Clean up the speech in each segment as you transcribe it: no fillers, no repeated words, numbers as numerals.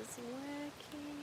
is working.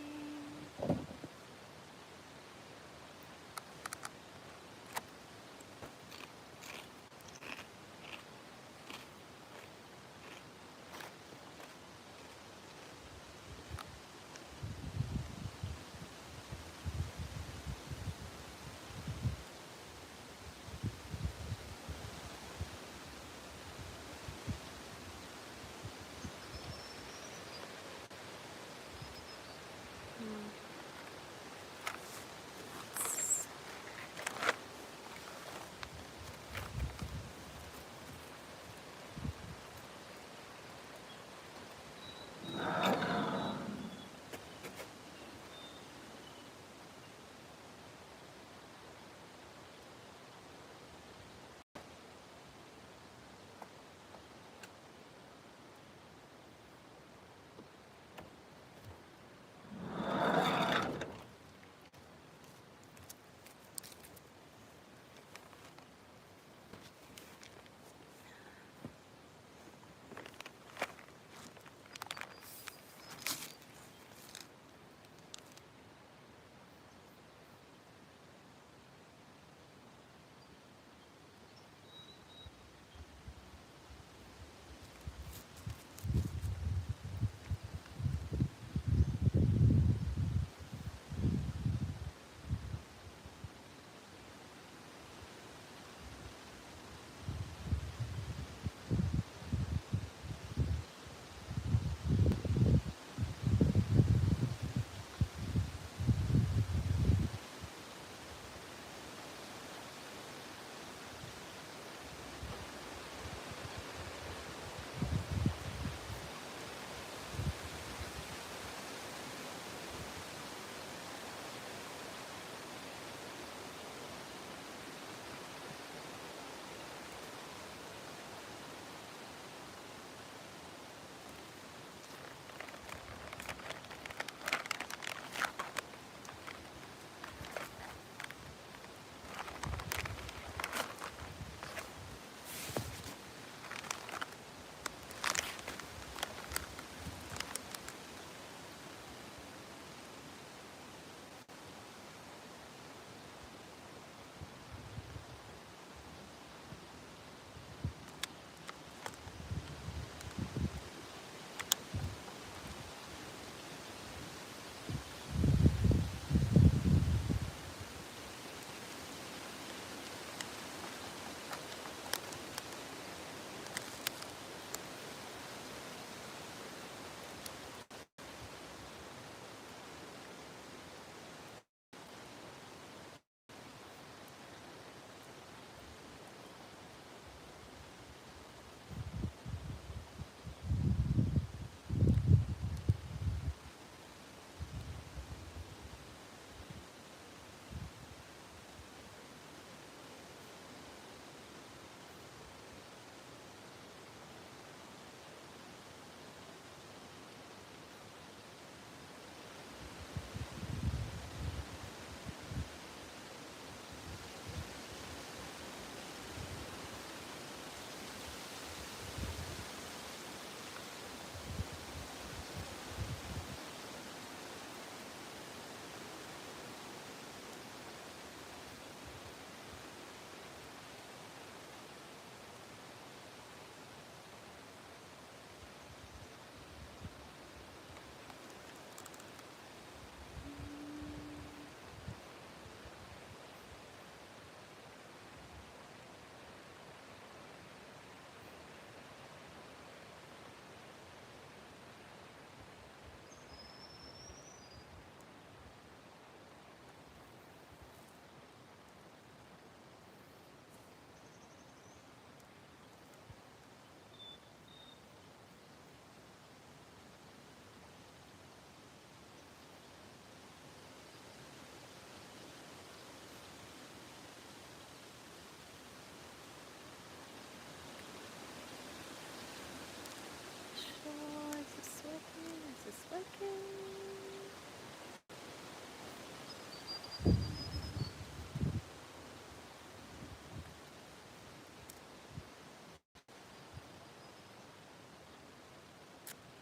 Sure, is this working? Is this working?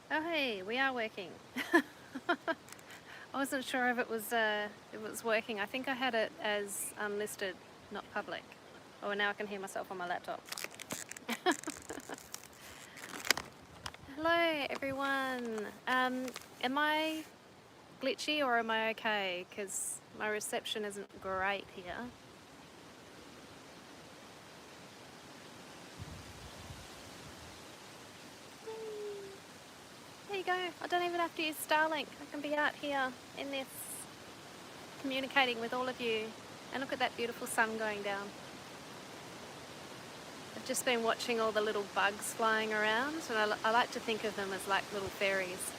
Oh hey, we are working. I wasn't sure if it was working. I think I had it as unlisted, not public. Oh, now I can hear myself on my laptop. Hello, everyone. Am I glitchy or am I okay? Because my reception isn't great here. There you go. I don't even have to use Starlink. I can be out here in this, communicating with all of you. And look at that beautiful sun going down. I've just been watching all the little bugs flying around, and I like to think of them as like little fairies.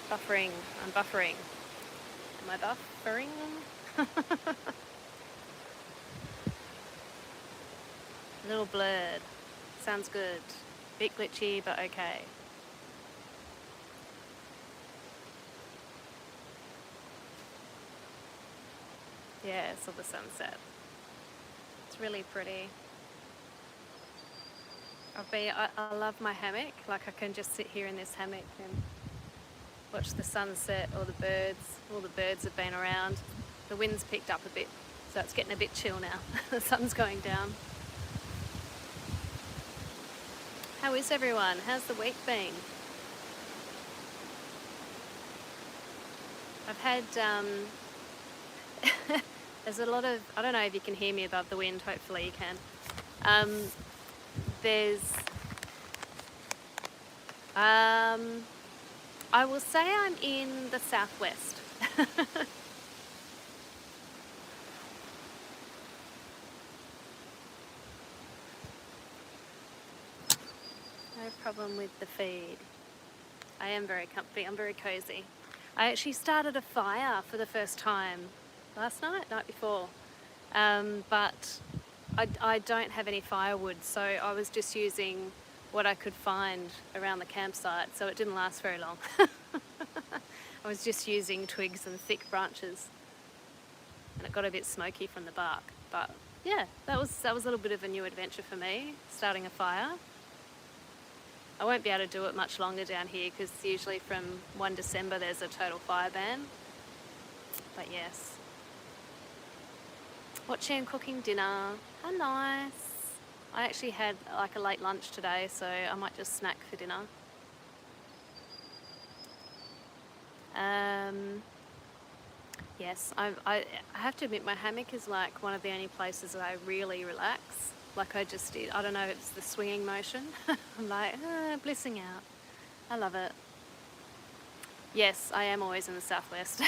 Buffering. I'm buffering. Am I buffering? A little blurred. Sounds good. Bit glitchy, but okay. Yeah, I saw the sunset. It's really pretty. I love my hammock. Like, I can just sit here in this hammock and watch the sunset or the birds. All the birds have been around. The wind's picked up a bit, so it's getting a bit chill now. The sun's going down. How is everyone? How's the week been? I've had, there's a lot of, I don't know if you can hear me above the wind, hopefully you can. I will say I'm in the southwest. No problem with the feed. I am very comfy, I'm very cozy. I actually started a fire for the first time last night before, but I don't have any firewood, so I was just using what I could find around the campsite, so it didn't last very long. I was just using twigs and thick branches, and it got a bit smoky from the bark. But yeah, that was a little bit of a new adventure for me, starting a fire. I won't be able to do it much longer down here because usually from 1 December there's a total fire ban. But yes. Watching cooking dinner. How nice. I actually had like a late lunch today, so I might just snack for dinner. Yes, I have to admit my hammock is like one of the only places that I really relax. Like I don't know if it's the swinging motion. I'm like, blissing out. I love it. Yes, I am always in the southwest.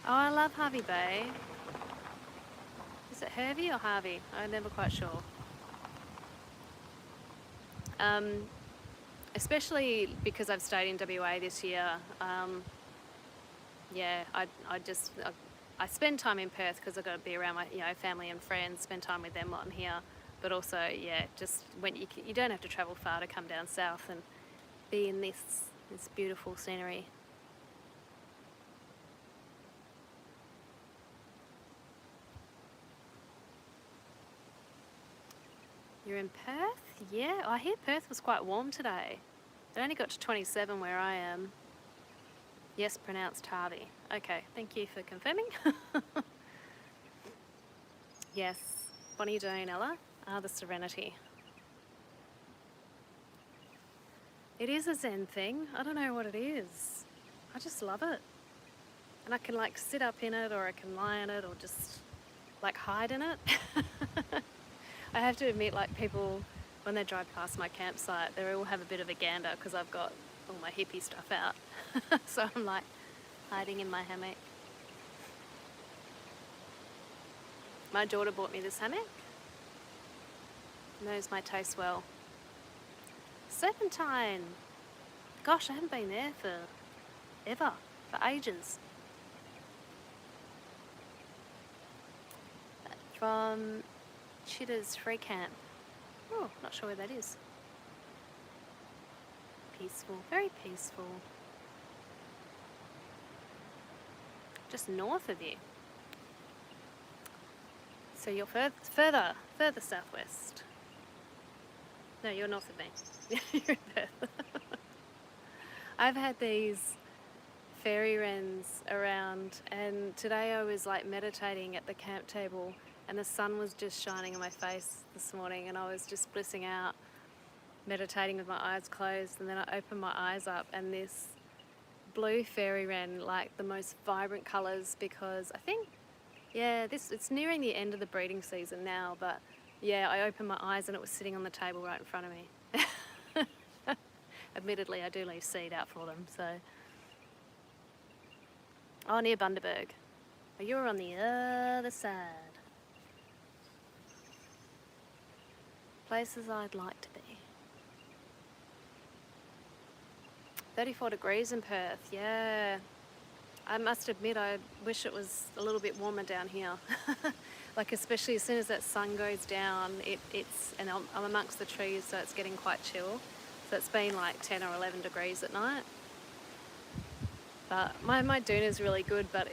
Oh, I love Harvey Bay. Is it Hervey or Harvey? I'm never quite sure. Especially because I've stayed in WA this year. Yeah, I spend time in Perth because I've got to be around my family and friends, spend time with them while I'm here. But also, yeah, just when you don't have to travel far to come down south and be in this beautiful scenery. You're in Perth? Yeah, I hear Perth was quite warm today. It only got to 27 where I am. Yes, pronounced Harvey. Okay, thank you for confirming. Yes. What are you doing, Ella? The Serenity. It is a Zen thing. I don't know what it is. I just love it. And I can like sit up in it, or I can lie in it, or just like hide in it. I have to admit, like, people, when they drive past my campsite, they all have a bit of a gander because I've got all my hippie stuff out. So I'm like hiding in my hammock. My daughter bought me this hammock. Knows my taste well. Serpentine. Gosh, I haven't been there for ages. From Chitter's Free Camp. Oh, not sure where that is. Peaceful, very peaceful. Just north of you. So you're further southwest. No, you're north of me. You're in Perth. I've had these fairy wrens around, and today I was like meditating at the camp table and the sun was just shining on my face this morning, and I was just blissing out, meditating with my eyes closed, and then I opened my eyes up and this blue fairy wren, like the most vibrant colours, because I think, yeah, it's nearing the end of the breeding season now, but yeah, I opened my eyes and it was sitting on the table right in front of me. Admittedly, I do leave seed out for them, so. Oh, near Bundaberg. Oh, you're on the other side. Places I'd like to be. 34 degrees in Perth, yeah. I must admit, I wish it was a little bit warmer down here. Like, especially as soon as that sun goes down, and I'm amongst the trees, so it's getting quite chill. So it's been like 10 or 11 degrees at night. But my Duna's really good, but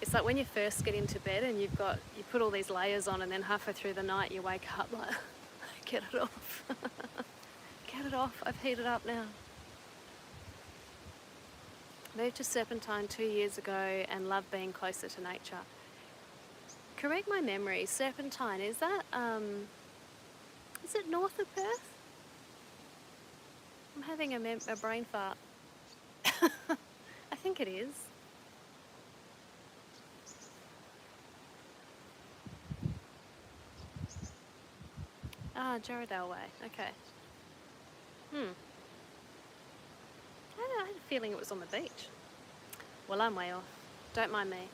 it's like when you first get into bed and you put all these layers on, and then halfway through the night you wake up like, get it off. Get it off, I've heated up now. Moved to Serpentine 2 years ago and love being closer to nature. Correct my memory, Serpentine, is it north of Perth? I'm having a brain fart. I think it is. Ah, Jarrahdale Way, okay. I had a feeling it was on the beach. Well, I'm way off. Don't mind me.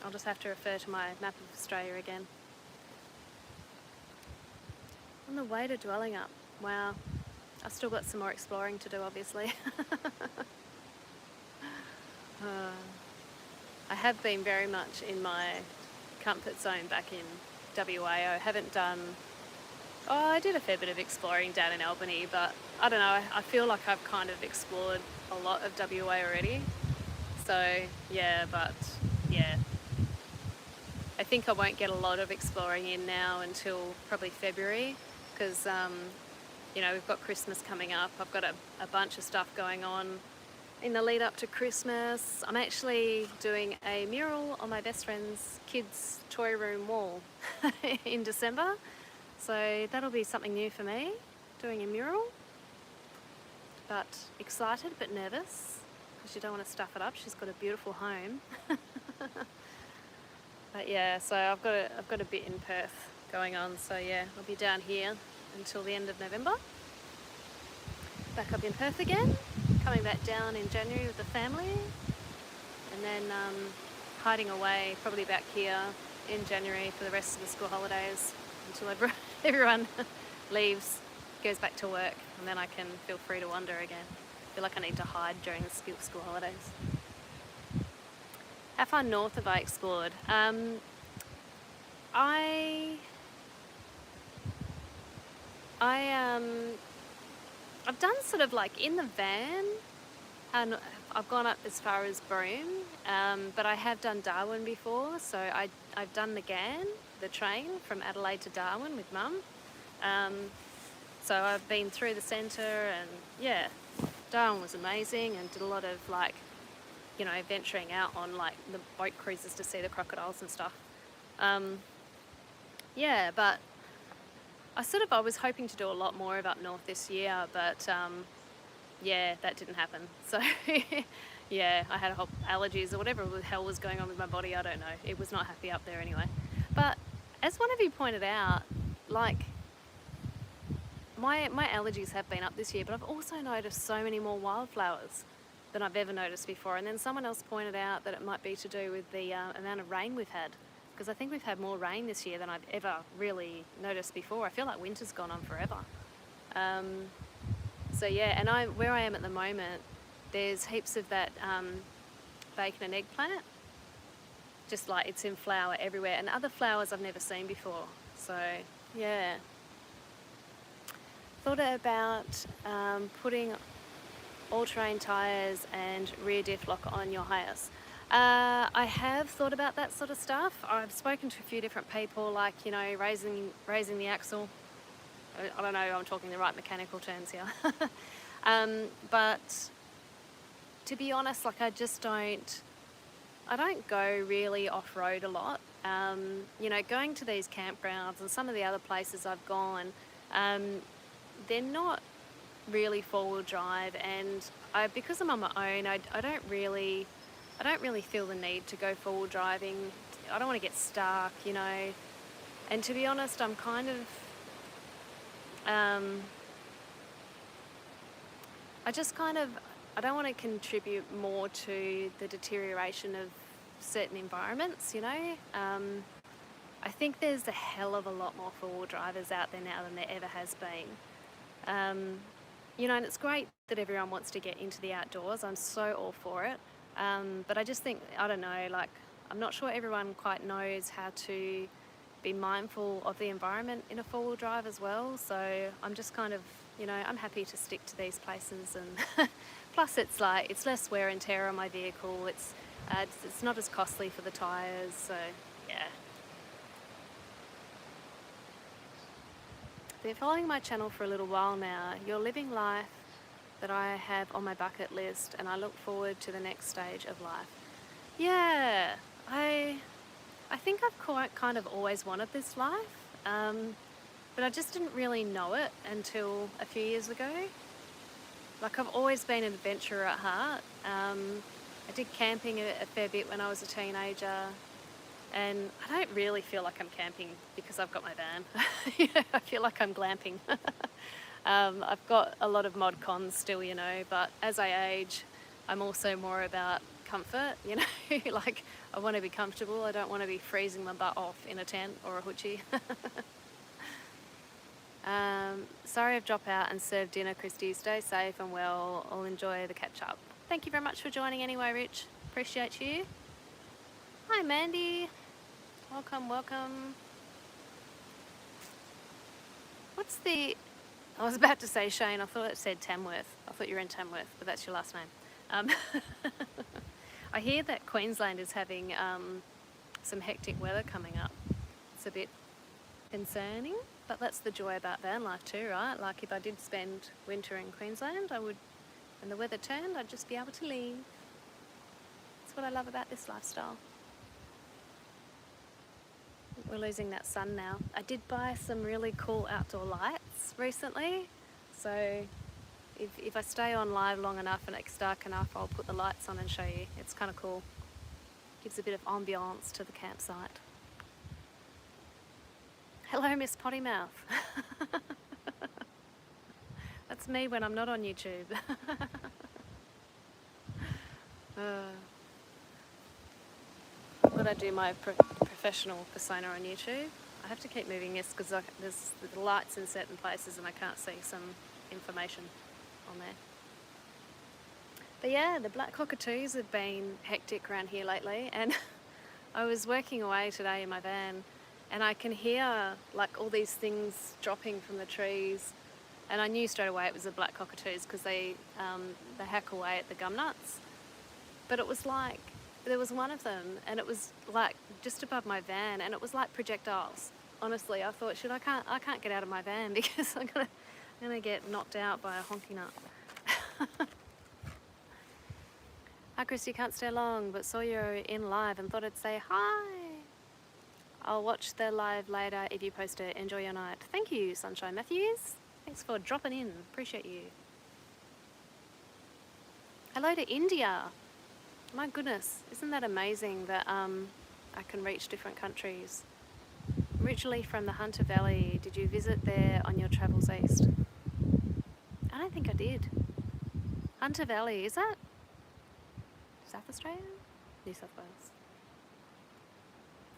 I'll just have to refer to my map of Australia again. On the way to Dwelling Up. Wow. I've still got some more exploring to do, obviously. I have been very much in my comfort zone back in WA. I haven't done... Oh, I did a fair bit of exploring down in Albany, but I don't know, I feel like I've kind of explored a lot of WA already. So, yeah, but yeah. I think I won't get a lot of exploring in now until probably February, because, you know, we've got Christmas coming up. I've got a bunch of stuff going on in the lead up to Christmas. I'm actually doing a mural on my best friend's kids' toy room wall in December. So that'll be something new for me, doing a mural. But excited, but nervous, because you don't want to stuff it up. She's got a beautiful home. But yeah, so I've got a bit in Perth going on. So yeah, I'll be down here until the end of November. Back up in Perth again, coming back down in January with the family, and then hiding away probably back here in January for the rest of the school holidays until everyone leaves, goes back to work, and then I can feel free to wander again. I feel like I need to hide during the school holidays. How far north have I explored? I've done sort of like in the van, and I've gone up as far as Broome, but I have done Darwin before, so I've done the GAN, the train from Adelaide to Darwin with Mum. So I've been through the centre, and yeah, Darwin was amazing, and did a lot of like, you know, venturing out on like the boat cruises to see the crocodiles and stuff. Yeah, but I was hoping to do a lot more of up north this year, but yeah, that didn't happen. So yeah, I had allergies or whatever the hell was going on with my body, I don't know. It was not happy up there anyway. But as one of you pointed out, like my allergies have been up this year, but I've also noticed so many more wildflowers than I've ever noticed before. And then someone else pointed out that it might be to do with the amount of rain we've had, because I think we've had more rain this year than I've ever really noticed before. I feel like winter's gone on forever. So yeah, and where I am at the moment, there's heaps of that bacon and eggplant. Just like it's in flower everywhere, and other flowers I've never seen before. So yeah. Thought about putting all-terrain tyres and rear diff lock on your Hiace. I have thought about that sort of stuff. I've spoken to a few different people, like, you know, raising the axle, I don't know if I'm talking the right mechanical terms here. But to be honest, like I don't go really off-road a lot. You know, going to these campgrounds and some of the other places I've gone, they're not really four-wheel drive, and because I'm on my own, I don't really feel the need to go four-wheel driving. I don't want to get stuck, you know. And to be honest, I'm kind of I don't want to contribute more to the deterioration of certain environments, you know. I think there's a hell of a lot more four-wheel drivers out there now than there ever has been. You know, and it's great that everyone wants to get into the outdoors. I'm so all for it. But I just think, I don't know, like, I'm not sure everyone quite knows how to be mindful of the environment in a four-wheel drive as well. So I'm just kind of, you know, I'm happy to stick to these places, and plus it's less wear and tear on my vehicle. It's not as costly for the tyres, so yeah. If you're following my channel for a little while now, you're living life that I have on my bucket list, and I look forward to the next stage of life. Yeah, I think I've kind of always wanted this life, but I just didn't really know it until a few years ago. Like, I've always been an adventurer at heart. I did camping a fair bit when I was a teenager, and I don't really feel like I'm camping because I've got my van. You know, I feel like I'm glamping. I've got a lot of mod cons still, you know, but as I age, I'm also more about comfort, you know. Like, I want to be comfortable. I don't want to be freezing my butt off in a tent or a hoochie. Sorry I've dropped out and served dinner, Christy. Stay safe and well. I'll enjoy the catch up. Thank you very much for joining anyway, Rich. Appreciate you. Hi, Mandy. Welcome, welcome. I was about to say Shane. I thought it said Tamworth. I thought you were in Tamworth, but that's your last name. I hear that Queensland is having some hectic weather coming up. It's a bit concerning, but that's the joy about van life too, right? Like, if I did spend winter in Queensland, I would, when the weather turned, I'd just be able to leave. That's what I love about this lifestyle. We're losing that sun now. I did buy some really cool outdoor lights recently, so if I stay on live long enough and it's dark enough, I'll put the lights on and show you. It's kind of cool. Gives a bit of ambiance to the campsite. Hello, Miss Potty Mouth. That's me when I'm not on YouTube. Would I do my professional persona on YouTube? I have to keep moving this because there's the lights in certain places and I can't see some information on there. But yeah, the black cockatoos have been hectic around here lately, and I was working away today in my van and I can hear like all these things dropping from the trees, and I knew straight away it was the black cockatoos because they hack away at the gum nuts. But it was like, there was one of them and it was like just above my van, and it was like projectiles. Honestly, I thought, shit, I can't get out of my van because I'm gonna get knocked out by a honky nut. Hi Christy, can't stay long, but saw you in live and thought I'd say hi. I'll watch the live later if you post it. Enjoy your night. Thank you, Sunshine Matthews. Thanks for dropping in. Appreciate you. Hello to India. My goodness, isn't that amazing that I can reach different countries? Originally from the Hunter Valley. Did you visit there on your travels east? I don't think I did. Hunter Valley, is that South Australia? New South Wales.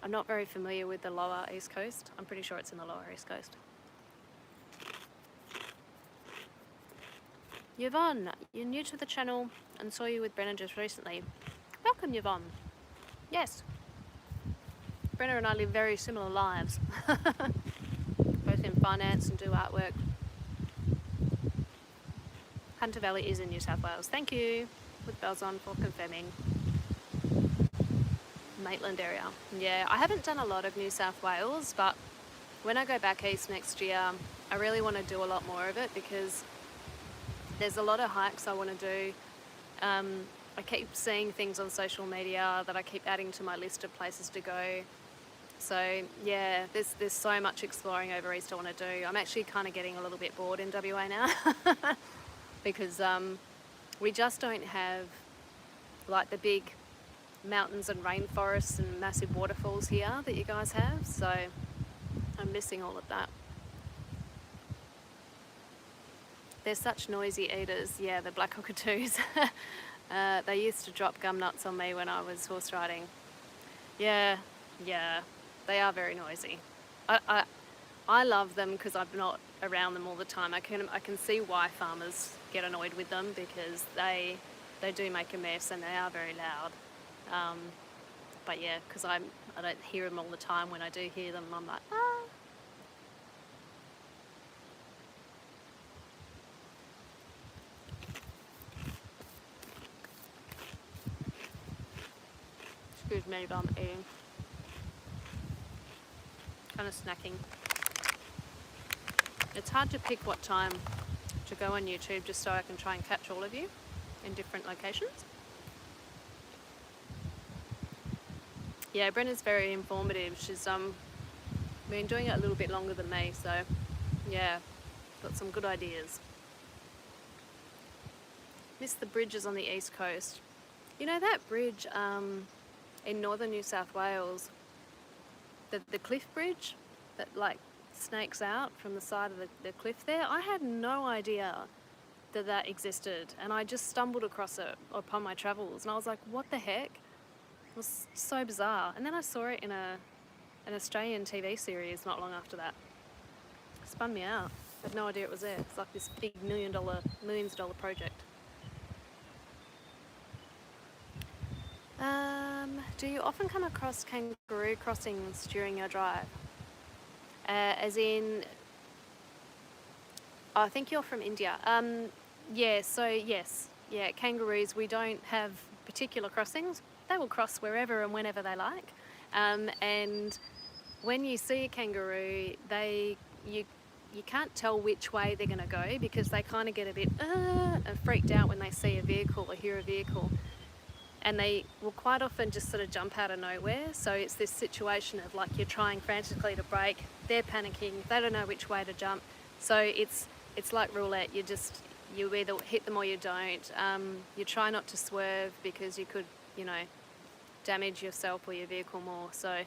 I'm not very familiar with the lower east coast. I'm pretty sure it's in the lower east coast. Yvonne, you're new to the channel and saw you with Brenna just recently. Welcome, Yvonne. Yes. Brenna and I live very similar lives. Both in finance and do artwork. Hunter Valley is in New South Wales. Thank you, with bells on, for confirming. Maitland area. Yeah, I haven't done a lot of New South Wales, but when I go back east next year, I really want to do a lot more of it because there's a lot of hikes I want to do. I keep seeing things on social media that I keep adding to my list of places to go. So yeah, there's so much exploring over east I want to do. I'm actually kind of getting a little bit bored in WA now because we just don't have like the big mountains and rainforests and massive waterfalls here that you guys have. So I'm missing all of that. They're such noisy eaters. Yeah, the black cockatoos. They used to drop gum nuts on me when I was horse riding. Yeah, they are very noisy. I love them because I'm not around them all the time. I can see why farmers get annoyed with them because they do make a mess and they are very loud. But yeah, because I don't hear them all the time. When I do hear them, I'm like, ah. Excuse me, but I'm eating. Kind of snacking. It's hard to pick what time to go on YouTube just so I can try and catch all of you in different locations. Yeah, Brenna's very informative. She's been doing it a little bit longer than me, so yeah, got some good ideas. Miss the bridges on the east coast. You know that bridge in northern New South Wales, the cliff bridge that like snakes out from the side of the cliff there? I had no idea that existed, and I just stumbled across it upon my travels, and I was like, what the heck? It was so bizarre. And then I saw it in an Australian TV series not long after that. It spun me out. I had no idea it was there. It's like this big millions of dollar project. Do you often come across kangaroo crossings during your drive? As in, I think you're from India. Yeah, so yes. Yeah, kangaroos, we don't have particular crossings. They will cross wherever and whenever they like. And when you see a kangaroo, you can't tell which way they're going to go because they kind of get a bit freaked out when they see a vehicle or hear a vehicle. And they will quite often just sort of jump out of nowhere. So it's this situation of like you're trying frantically to brake, they're panicking, they don't know which way to jump. So it's like roulette. You either hit them or you don't. You try not to swerve because you could, damage yourself or your vehicle more. So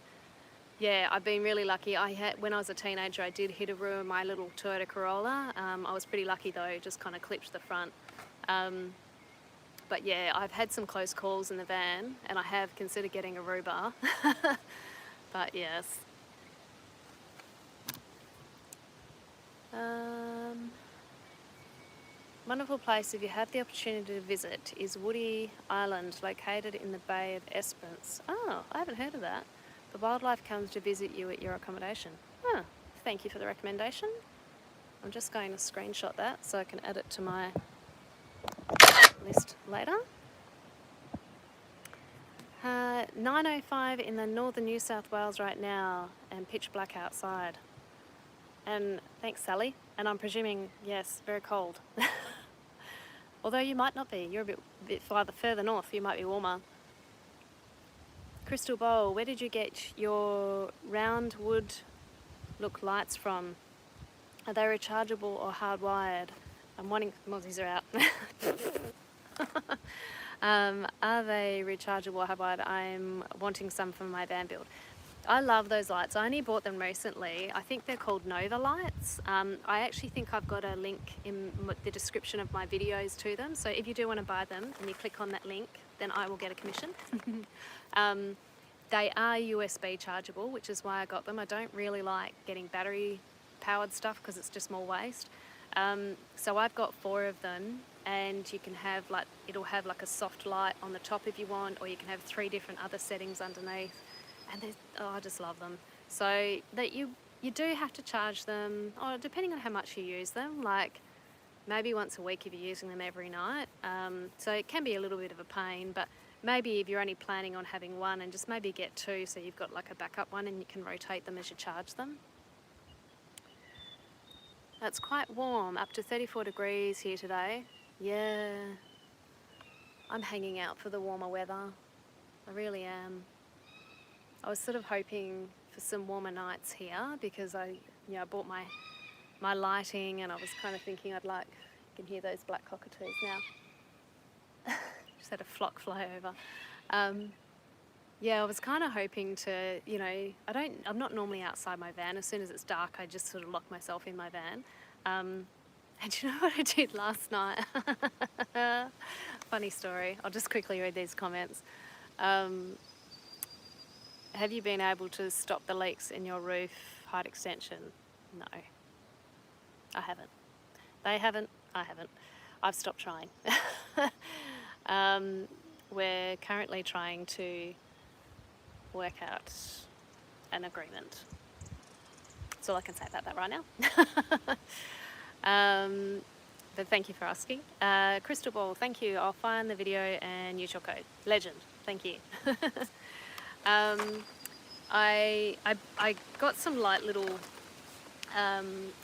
yeah, I've been really lucky. When I was a teenager, I did hit a roo in my little Toyota Corolla. I was pretty lucky though, just kind of clipped the front. But yeah, I've had some close calls in the van, and I have considered getting a roo bar. But yes. Wonderful place if you have the opportunity to visit is Woody Island, located in the Bay of Esperance. Oh, I haven't heard of that. The wildlife comes to visit you at your accommodation. Oh, thank you for the recommendation. I'm just going to screenshot that so I can add it to my list later. 9:05 in the northern New South Wales right now, and pitch black outside. And thanks, Sally. And I'm presuming, yes, very cold. Although you might not be. You're a bit further north. You might be warmer. Crystal Bowl, where did you get your round wood look lights from? Are they rechargeable or hardwired? I'm wanting... Well, these are out. Are they rechargeable or hardwired? I'm wanting some for my van build. I love those lights. I only bought them recently. I think they're called Nova lights. I actually think I've got a link in the description of my videos to them. So if you do want to buy them and you click on that link, then I will get a commission. They are USB chargeable, which is why I got them. I don't really like getting battery powered stuff because it's just more waste. So I've got 4 of them, and you can have it'll have like a soft light on the top if you want, or you can have 3 different other settings underneath. And I just love them. So that you do have to charge them, depending on how much you use them, like maybe once a week if you're using them every night. So it can be a little bit of a pain, but maybe if you're only planning on having 1, and just maybe get 2 so you've got like a backup one and you can rotate them as you charge them. It's quite warm, up to 34 degrees here today. Yeah, I'm hanging out for the warmer weather. I really am. I was sort of hoping for some warmer nights here because I bought my lighting, and I was kind of thinking I'd like, you can hear those black cockatoos now. Just had a flock fly over. Yeah, I was kind of hoping to, I'm not normally outside my van. As soon as it's dark, I just sort of lock myself in my van. And you know what I did last night? Funny story. I'll just quickly read these comments. Have you been able to stop the leaks in your roof height extension? No, I haven't. They haven't, I haven't. I've stopped trying. We're currently trying to work out an agreement. That's all I can say about that right now. But thank you for asking. Crystal Ball, thank you. I'll find the video and use your code. Legend, thank you. I got some light little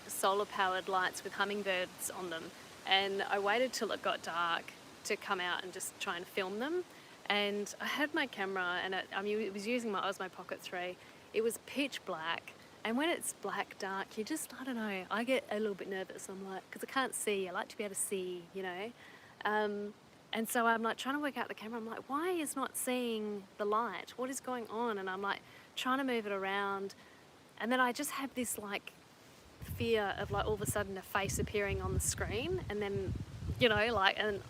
solar powered lights with hummingbirds on them, and I waited till it got dark to come out and just try and film them. And I had my camera, and it was using my Osmo Pocket 3. It was pitch black, and when it's black dark, you just, I don't know, I get a little bit nervous. I'm like, because I can't see, I like to be able to see, and so I'm like trying to work out the camera. I'm like, why is not seeing the light? What is going on? And I'm like trying to move it around, and then I just have this like fear of like all of a sudden a face appearing on the screen, and then and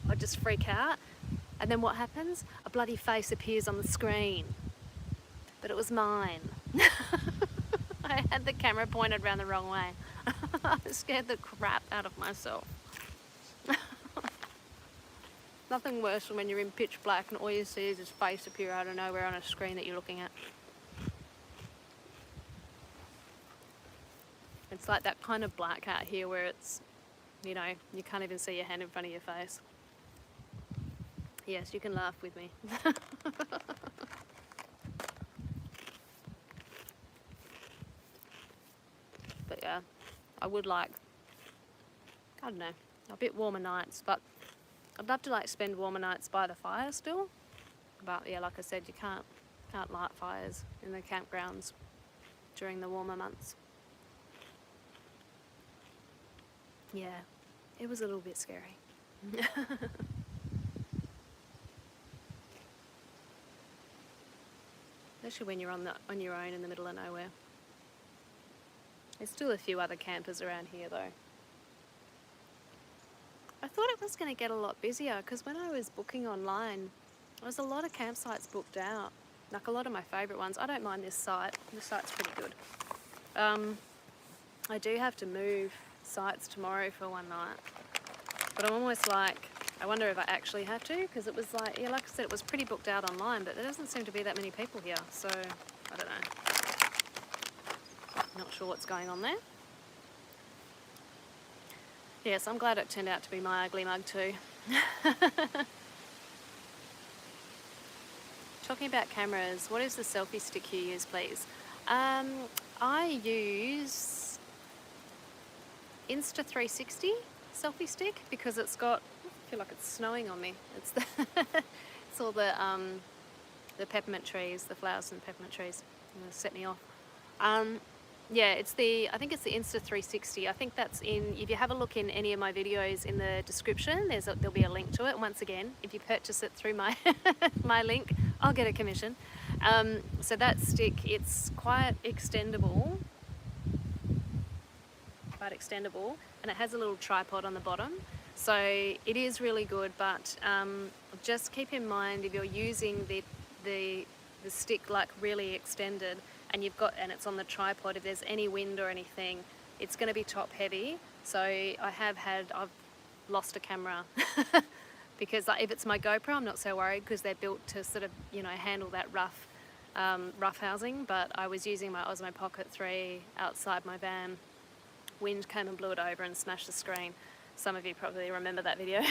I just freak out. And then what happens? A bloody face appears on the screen, but it was mine. I had the camera pointed around the wrong way. I scared the crap out of myself. Nothing worse than when you're in pitch black and all you see is his face appear out of nowhere on a screen that you're looking at. It's like that kind of black out here where it's, you can't even see your hand in front of your face. Yes, you can laugh with me. But yeah, I would like, I don't know, a bit warmer nights, but I'd love to like spend warmer nights by the fire still. But yeah, like I said, you can't light fires in the campgrounds during the warmer months. Yeah, it was a little bit scary. Especially when you're on your own in the middle of nowhere. There's still a few other campers around here though. I thought it was going to get a lot busier because when I was booking online, there was a lot of campsites booked out. Like a lot of my favourite ones. I don't mind this site. This site's pretty good. I do have to move sites tomorrow for one night. But I'm almost like, I wonder if I actually have to, because it was like, yeah, like I said, it was pretty booked out online, but there doesn't seem to be that many people here, so I don't know. Not sure what's going on there. Yes, I'm glad it turned out to be my ugly mug too. Talking about cameras, what is the selfie stick you use, please? I use Insta360 selfie stick because it's got, I feel like it's snowing on me. It's the it's all the peppermint trees, the flowers and the peppermint trees. It's gonna set me off. Yeah, I think it's the Insta360. I think that's in, if you have a look in any of my videos in the description, there'll be a link to it. And once again, if you purchase it through my my link, I'll get a commission. So that stick, it's quite extendable, and it has a little tripod on the bottom. So it is really good, but just keep in mind if you're using the stick like really extended, and it's on the tripod, if there's any wind or anything, it's going to be top heavy. So I've lost a camera because if it's my GoPro, I'm not so worried because they're built to sort of, handle that rough housing. But I was using my Osmo Pocket 3 outside my van. Wind came and blew it over and smashed the screen. Some of you probably remember that video.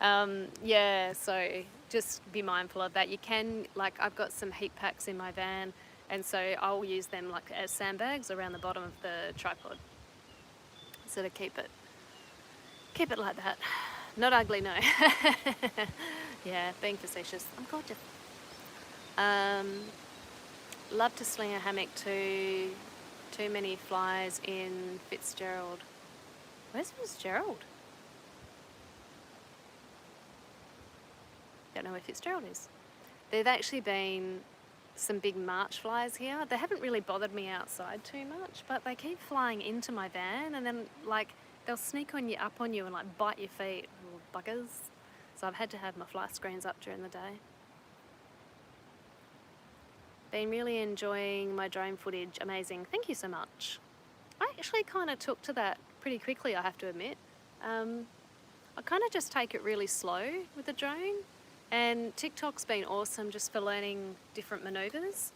Yeah, so just be mindful of that. You can, I've got some heat packs in my van, and so I'll use them as sandbags around the bottom of the tripod. Sort of keep it like that. Not ugly, no. Yeah, being facetious. I'm gorgeous. Love to sling a hammock to too many flies in Fitzgerald. Where's Fitzgerald? Don't know where Fitzgerald is. There've actually been some big march flies here. They haven't really bothered me outside too much, but they keep flying into my van, and then like they'll sneak up on you and like bite your feet, little buggers. So I've had to have my fly screens up during the day. Been really enjoying my drone footage. Amazing. Thank you so much. I actually kind of took to that pretty quickly, I have to admit. I kind of just take it really slow with the drone, and TikTok's been awesome just for learning different maneuvers.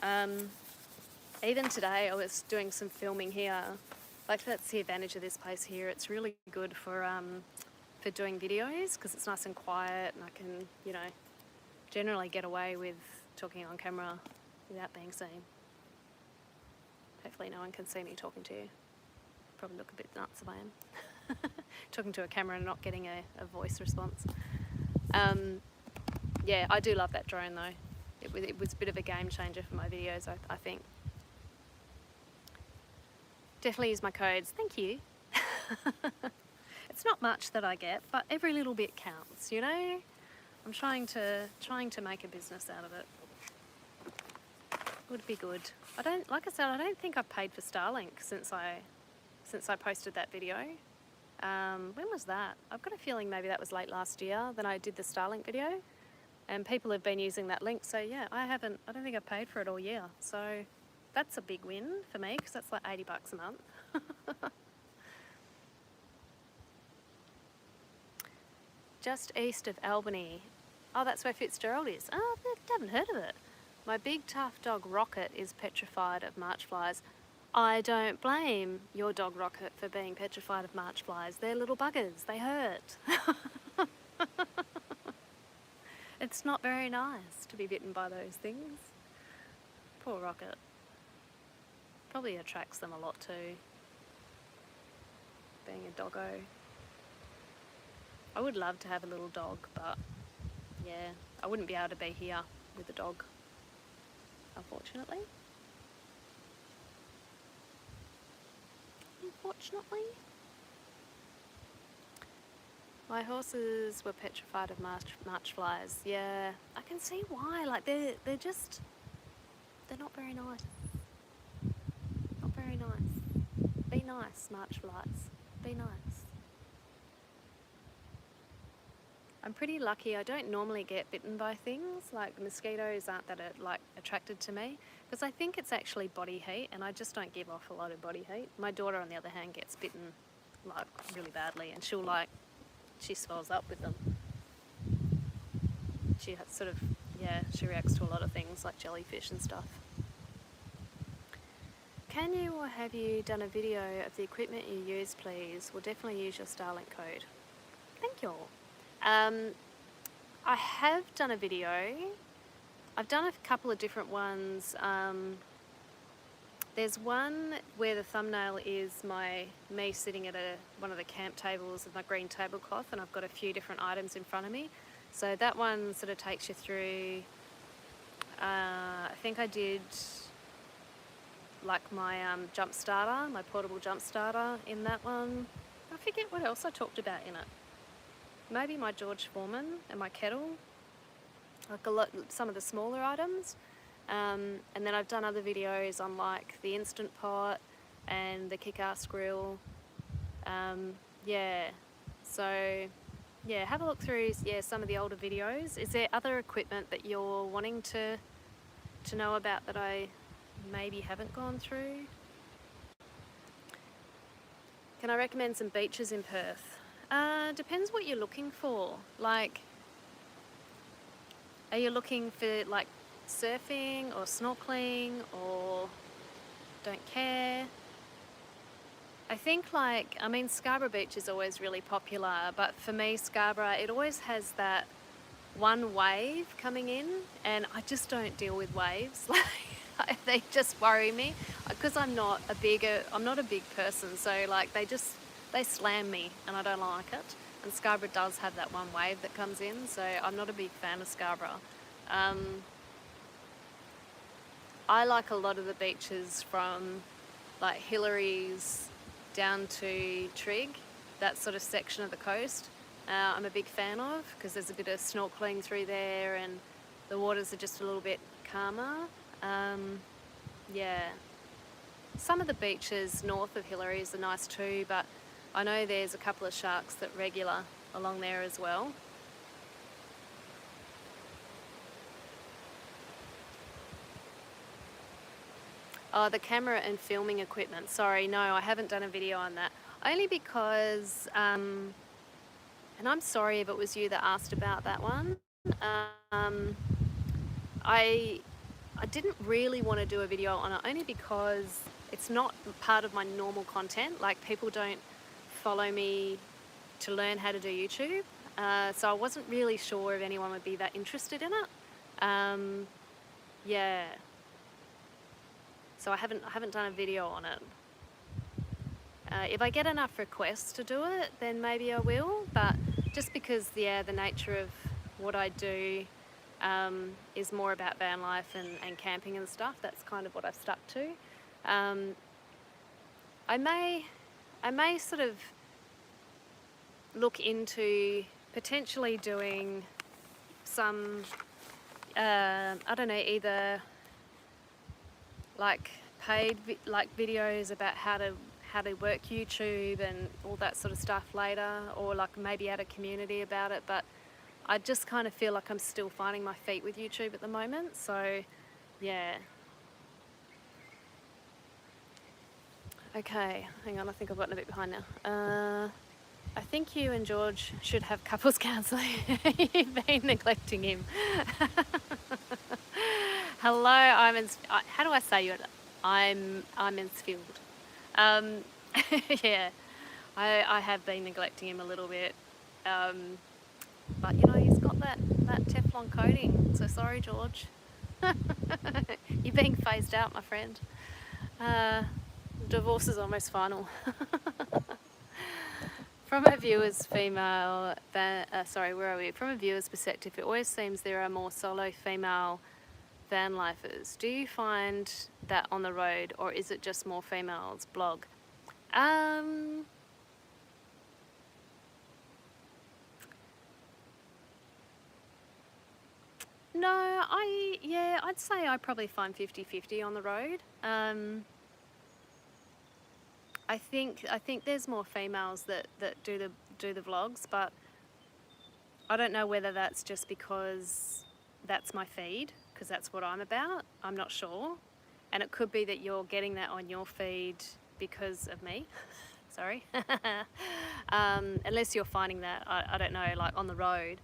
Even today I was doing some filming here. Like, that's the advantage of this place here. It's really good for doing videos because it's nice and quiet, and I can, you know, generally get away with talking on camera without being seen. Hopefully no one can see me talking to you. Probably look a bit nuts if I am. Talking to a camera and not getting a voice response. Yeah, I do love that drone though. It was a bit of a game changer for my videos, I think. Definitely use my codes. Thank you. It's not much that I get, but every little bit counts, you know? I'm trying to make a business out of it. Would be good. Like I said, I don't think I've paid for Starlink since I posted that video. When was that? I've got a feeling maybe that was late last year. Then I did the Starlink video, and people have been using that link. So yeah, I don't think I've paid for it all year. So that's a big win for me because that's like $80 a month. Just east of Albany. Oh, that's where Fitzgerald is. Oh, I haven't heard of it. My big tough dog Rocket is petrified of march flies. I don't blame your dog Rocket for being petrified of march flies. They're little buggers. They hurt. It's not very nice to be bitten by those things. Poor Rocket. Probably attracts them a lot too, being a doggo. I would love to have a little dog, but yeah, I wouldn't be able to be here with a dog, unfortunately. My horses were petrified of march flies. Yeah, I can see why. Like they're not very nice. Not very nice. Be nice, march flies. Be nice. I'm pretty lucky. I don't normally get bitten by things. Like mosquitoes aren't that attracted to me, because I think it's actually body heat, and I just don't give off a lot of body heat. My daughter, on the other hand, gets bitten like really badly, and she swells up with them. She she reacts to a lot of things like jellyfish and stuff. Can you or have you done a video of the equipment you use, please? We'll definitely use your Starlink code. Thank you. I have done a video. I've done a couple of different ones. There's one where the thumbnail is me sitting at one of the camp tables with my green tablecloth, and I've got a few different items in front of me. So that one sort of takes you through, I think I did like my jump starter, my portable jump starter in that one. I forget what else I talked about in it. Maybe my George Foreman and my kettle, like some of the smaller items. And then I've done other videos on like the Instant Pot and the Kick-Ass Grill. Yeah, so yeah, have a look through some of the older videos. Is there other equipment that you're wanting to know about that I maybe haven't gone through? Can I recommend some beaches in Perth? Depends what you're looking for. Like, are you looking for like surfing or snorkeling, or don't care? I think Scarborough Beach is always really popular, but for me Scarborough, it always has that one wave coming in, and I just don't deal with waves. Like they just worry me because I'm not a big person, so like they just they slam me and I don't like it. And Scarborough does have that one wave that comes in, so I'm not a big fan of Scarborough. I like a lot of the beaches from like Hillary's down to Trigg, that sort of section of the coast. I'm a big fan of, because there's a bit of snorkeling through there and the waters are just a little bit calmer. Yeah. Some of the beaches north of Hillary's are nice too, but I know there's a couple of sharks that regular along there as well. Oh, the camera and filming equipment. Sorry, no, I haven't done a video on that. Only because, and I'm sorry if it was you that asked about that one. I didn't really want to do a video on it, only because it's not part of my normal content. Like, people don't follow me to learn how to do YouTube. So I wasn't really sure if anyone would be that interested in it. Yeah. So I haven't done a video on it. If I get enough requests to do it, then maybe I will. But just because, yeah, the nature of what I do is more about van life and camping and stuff, that's kind of what I've stuck to. I may sort of look into potentially doing some, I don't know, either like paid videos about how to work YouTube and all that sort of stuff later, or like maybe add a community about it. But I just kind of feel like I'm still finding my feet with YouTube at the moment, so yeah. Okay, hang on, I think I've gotten a bit behind now. I think you and George should have couples counselling. You've been neglecting him. Hello, how do I say you? I'm Mansfield. Yeah, I have been neglecting him a little bit. But you know, he's got that Teflon coating, so sorry, George. You're being phased out, my friend. Divorce is almost final. From a viewer's female, where are we? From a viewer's perspective, it always seems there are more solo female van lifers. Do you find that on the road, or is it just more females blog? No, I'd say I probably find 50-50 on the road. I think there's more females that do the vlogs, but I don't know whether that's just because that's my feed, because that's what I'm about. I'm not sure. And it could be that you're getting that on your feed because of me. Sorry. Unless you're finding that, I don't know, like on the road.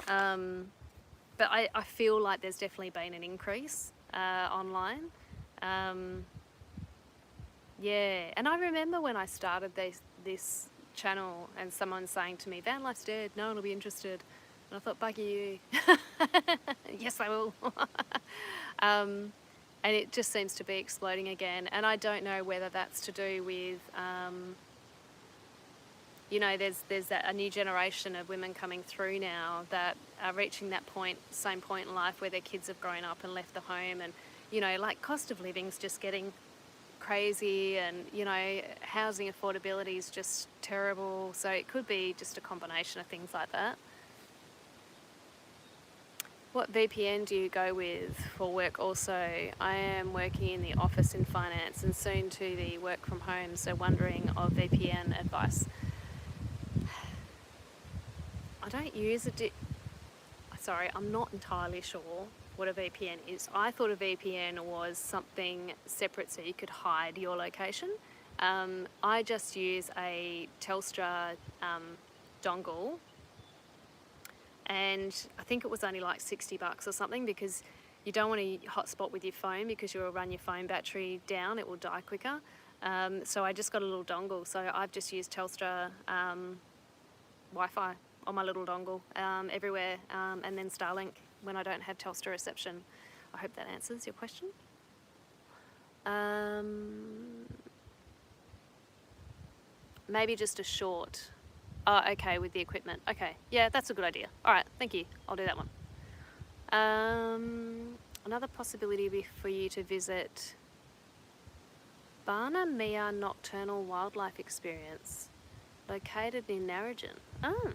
But I feel like there's definitely been an increase online. Yeah, and I remember when I started this channel and someone saying to me, van life's dead, no one will be interested. And I thought, buggy you. Yes, I will. And it just seems to be exploding again. And I don't know whether that's to do with, you know, there's a new generation of women coming through now that are reaching that same point in life where their kids have grown up and left the home, and, you know, like, cost of living's just getting crazy, and, you know, housing affordability is just terrible. So it could be just a combination of things like that. What VPN do you go with for work also? I am working in the office in finance and soon to the work from home, so wondering of VPN advice. I don't use sorry, I'm not entirely sure what a VPN is. I thought a VPN was something separate so you could hide your location. I just use a Telstra dongle, and I think it was only like $60 or something, because you don't want to hotspot with your phone because you'll run your phone battery down, it will die quicker. So I just got a little dongle, so I've just used Telstra Wi-Fi on my little dongle everywhere, and then Starlink when I don't have Telstra reception. I hope that answers your question. maybe just a short. Oh, okay, with the equipment. Okay, yeah, that's a good idea. All right, thank you. I'll do that one. Another possibility would be for you to visit Bana Mia Nocturnal Wildlife Experience, located in Narrogin. Oh,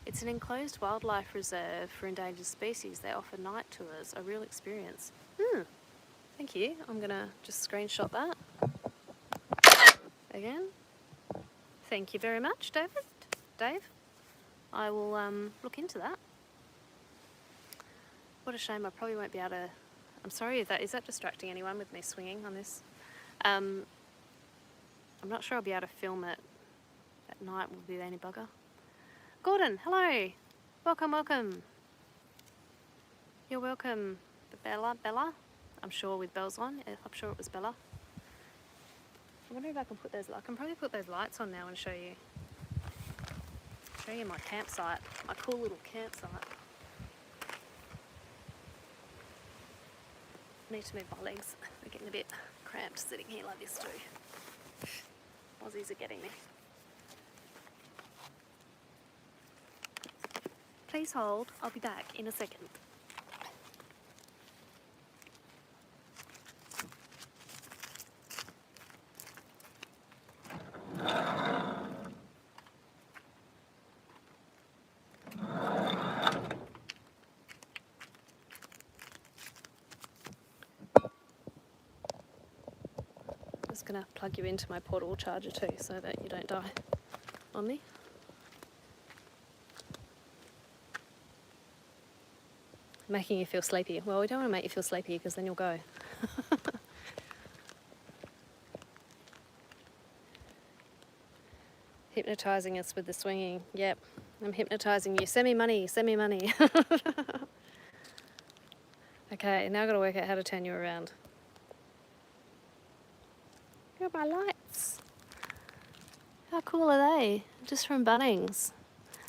it's an enclosed wildlife reserve for endangered species. They offer night tours, a real experience. Thank you. I'm gonna just screenshot that again. Thank you very much, Dave. I will look into that. What a shame, I probably won't be able to... I'm sorry, is that distracting anyone with me swinging on this? I'm not sure I'll be able to film it at night with any bugger. Gordon, hello. Welcome. You're welcome. Bella? I'm sure with bells on. I'm sure it was Bella. I wonder if I can put those... I can probably put those lights on now and show you my campsite, my cool little campsite. I need to move my legs. They're getting a bit cramped sitting here like this too. Aussies are getting me. Please hold, I'll be back in a second. Just gonna plug you into my portable charger too so that you don't die on me. Making you feel sleepy. Well, we don't want to make you feel sleepy because then you'll go. Hypnotising us with the swinging. Yep, I'm hypnotising you. Send me money. Okay, now I've got to work out how to turn you around. Look at my lights. How cool are they? Just from Bunnings.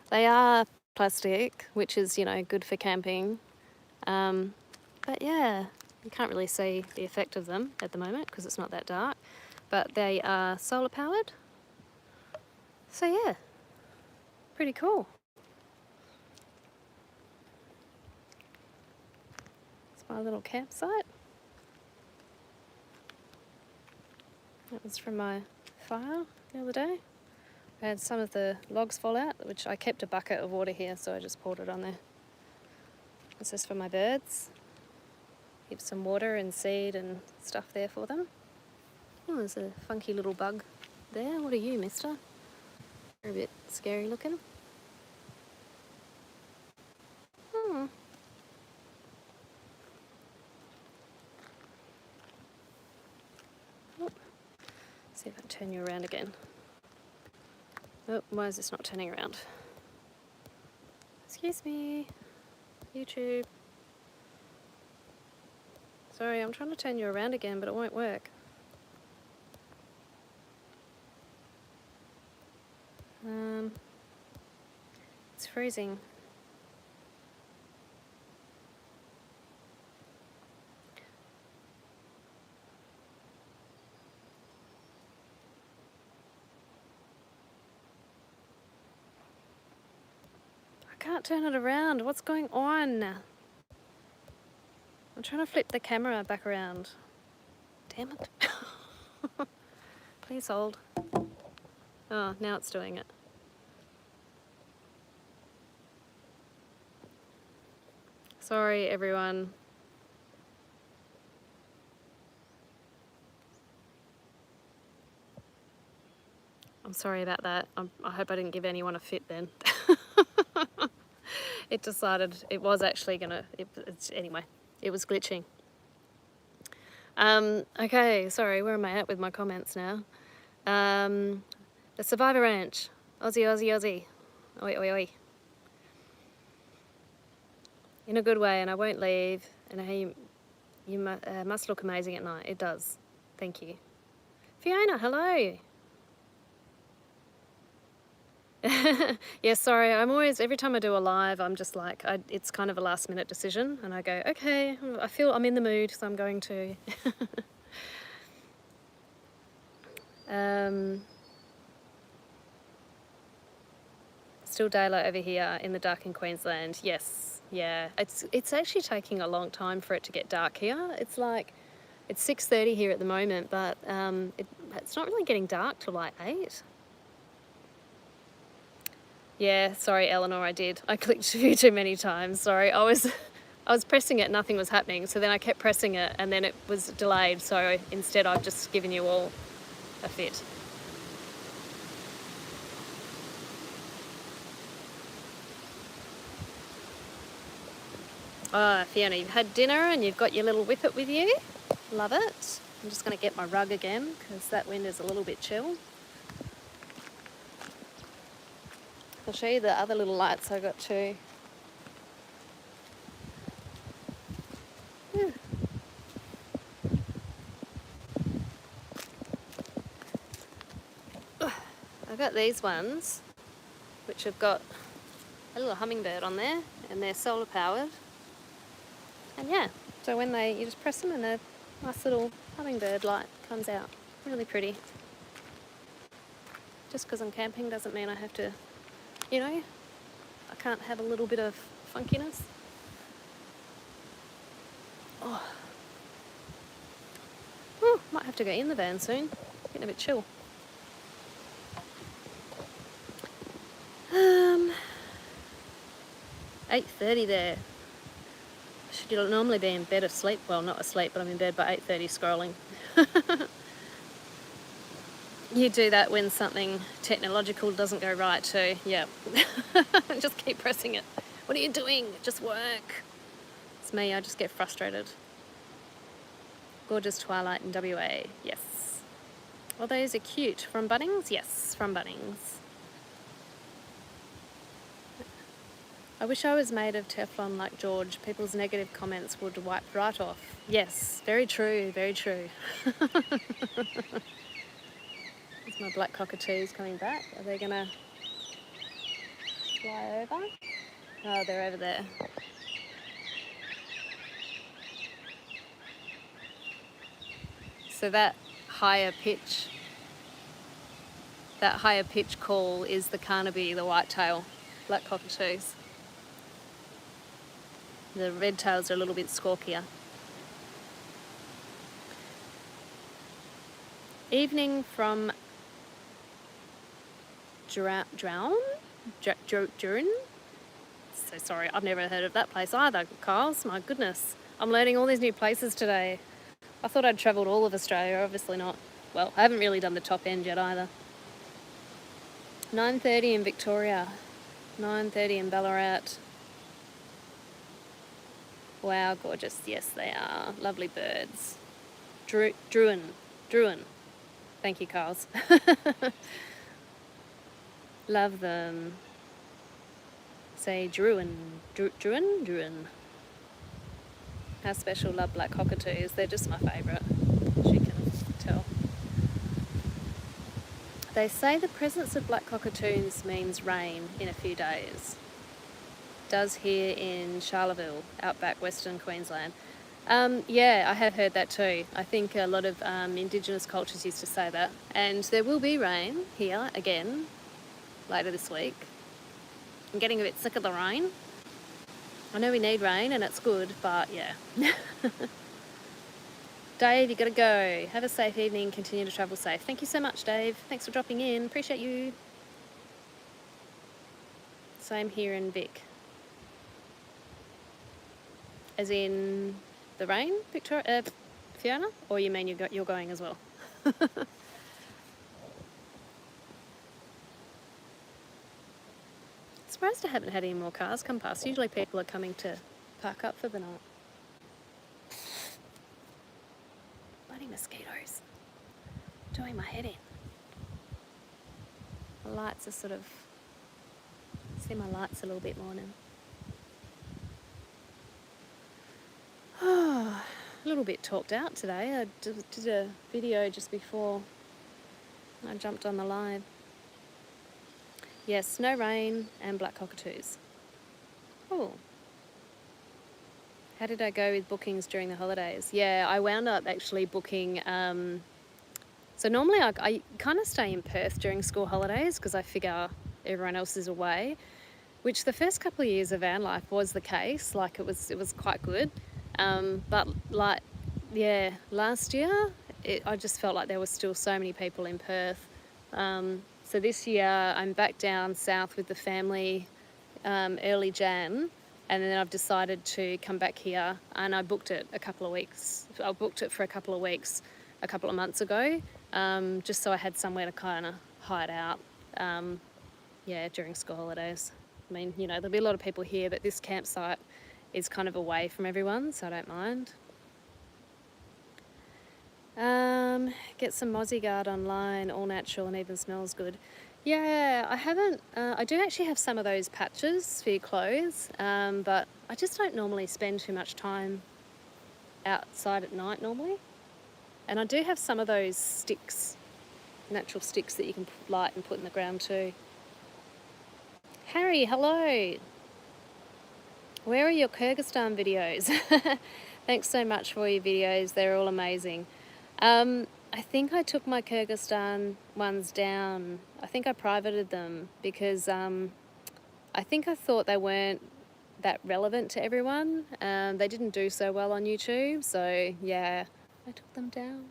They are plastic, which is, good for camping. But yeah, you can't really see the effect of them at the moment because it's not that dark. But they are solar powered. So yeah, pretty cool. It's my little campsite. That was from my fire the other day. I had some of the logs fall out, which I kept a bucket of water here, so I just poured it on there. This is for my birds. Keep some water and seed and stuff there for them. Oh, there's a funky little bug there. What are you, mister? You're a bit scary looking. See if I can turn you around again. Oh, why is this not turning around? Excuse me, YouTube. Sorry, I'm trying to turn you around again, but it won't work. It's freezing. I can't turn it around. What's going on? I'm trying to flip the camera back around. Damn it. Please hold. Oh, now it's doing it. Sorry, everyone. I'm sorry about that. I hope I didn't give anyone a fit then. It decided it was actually gonna, anyway, it was glitching. Okay, sorry, where am I at with my comments now? The Survivor Ranch. Aussie. Oi. In a good way, and I won't leave. And hey, you must look amazing at night. It does. Thank you. Fiona, hello. Yeah, sorry, I'm always, every time I do a live, I'm just like, it's kind of a last minute decision, and I go, okay, I feel I'm in the mood, so I'm going to. Still daylight over here in the dark in Queensland. Yes, yeah. It's actually taking a long time for it to get dark here. It's like, it's 6:30 here at the moment, but it's not really getting dark till like 8. Yeah, sorry, Eleanor, I did. I clicked you too many times. Sorry, I was pressing it, nothing was happening. So then I kept pressing it, and then it was delayed. So instead, I've just given you all a fit. Oh, Fiona, you've had dinner and you've got your little whippet with you. Love it. I'm just going to get my rug again because that wind is a little bit chill. I'll show you the other little lights I got too. I've got these ones, which have got a little hummingbird on there, and they're solar powered. And yeah, so when you just press them and a nice little hummingbird light comes out. Really pretty. Just because I'm camping doesn't mean I have to, you know, I can't have a little bit of funkiness. Oh, might have to go in the van soon. Getting a bit chill. 8:30 there. Should normally be in bed asleep. Well, not asleep, but I'm in bed by 8:30 scrolling. You do that when something technological doesn't go right too. Yeah. Just keep pressing it. What are you doing? Just work. It's me, I just get frustrated. Gorgeous twilight in WA. Yes. Well, those are cute. From Bunnings? Yes, from Bunnings. I wish I was made of Teflon like George. People's negative comments would wipe right off. Yes, very true, very true. There's my black cockatoos coming back. Are they going to fly over? Oh, they're over there. So that higher pitch call is the Carnaby, the whitetail, black cockatoos. The red tails are a little bit squawkier. Evening from Drown? So sorry, I've never heard of that place either, Kyles. My goodness. I'm learning all these new places today. I thought I'd travelled all of Australia, obviously not. Well, I haven't really done the top end yet either. 9:30 in Victoria. 9:30 in Ballarat. Wow, gorgeous. Yes, they are. Lovely birds. Druin. Thank you, Kyles. Love them. Say Druin. How special, love black cockatoos. They're just my favourite, as you can tell. They say the presence of black cockatoos means rain in a few days. Does here in Charleville, outback Western Queensland. Yeah, I have heard that too. I think a lot of Indigenous cultures used to say that. And there will be rain here again later this week. I'm getting a bit sick of the rain. I know we need rain and it's good, but yeah. Dave, you gotta go. Have a safe evening. Continue to travel safe. Thank you so much, Dave. Thanks for dropping in. Appreciate you. Same here in Vic. As in the rain, Victoria, Fiona? Or you mean you're going as well? Surprised I haven't had any more cars come past. Usually people are coming to park up for the night. Bloody mosquitoes. Doing my head in. The lights are sort of... See my lights a little bit more now. Oh, a little bit talked out today. I did a video just before I jumped on the live. Yes, no rain and black cockatoos. Oh. How did I go with bookings during the holidays? Yeah, I wound up actually booking... so normally I kind of stay in Perth during school holidays because I figure everyone else is away, which the first couple of years of van life was the case. Like it was quite good. But like, yeah, last year, I just felt like there was still so many people in Perth. So this year I'm back down south with the family early Jan, and then I've decided to come back here, and I booked it a couple of weeks. I booked it for a couple of weeks a couple of months ago, just so I had somewhere to kind of hide out, during school holidays. I mean, you know, there'll be a lot of people here, but this campsite is kind of away from everyone, so I don't mind. Get some Mozzie Guard online, all natural and even smells good. Yeah, I haven't, I do actually have some of those patches for your clothes, but I just don't normally spend too much time outside at night normally. And I do have some of those sticks, natural sticks that you can light and put in the ground too. Harry, hello. Where are your Kyrgyzstan videos? Thanks so much for your videos. They're all amazing. I think I took my Kyrgyzstan ones down. I think I privated them because I think I thought they weren't that relevant to everyone. They didn't do so well on YouTube, so yeah, I took them down.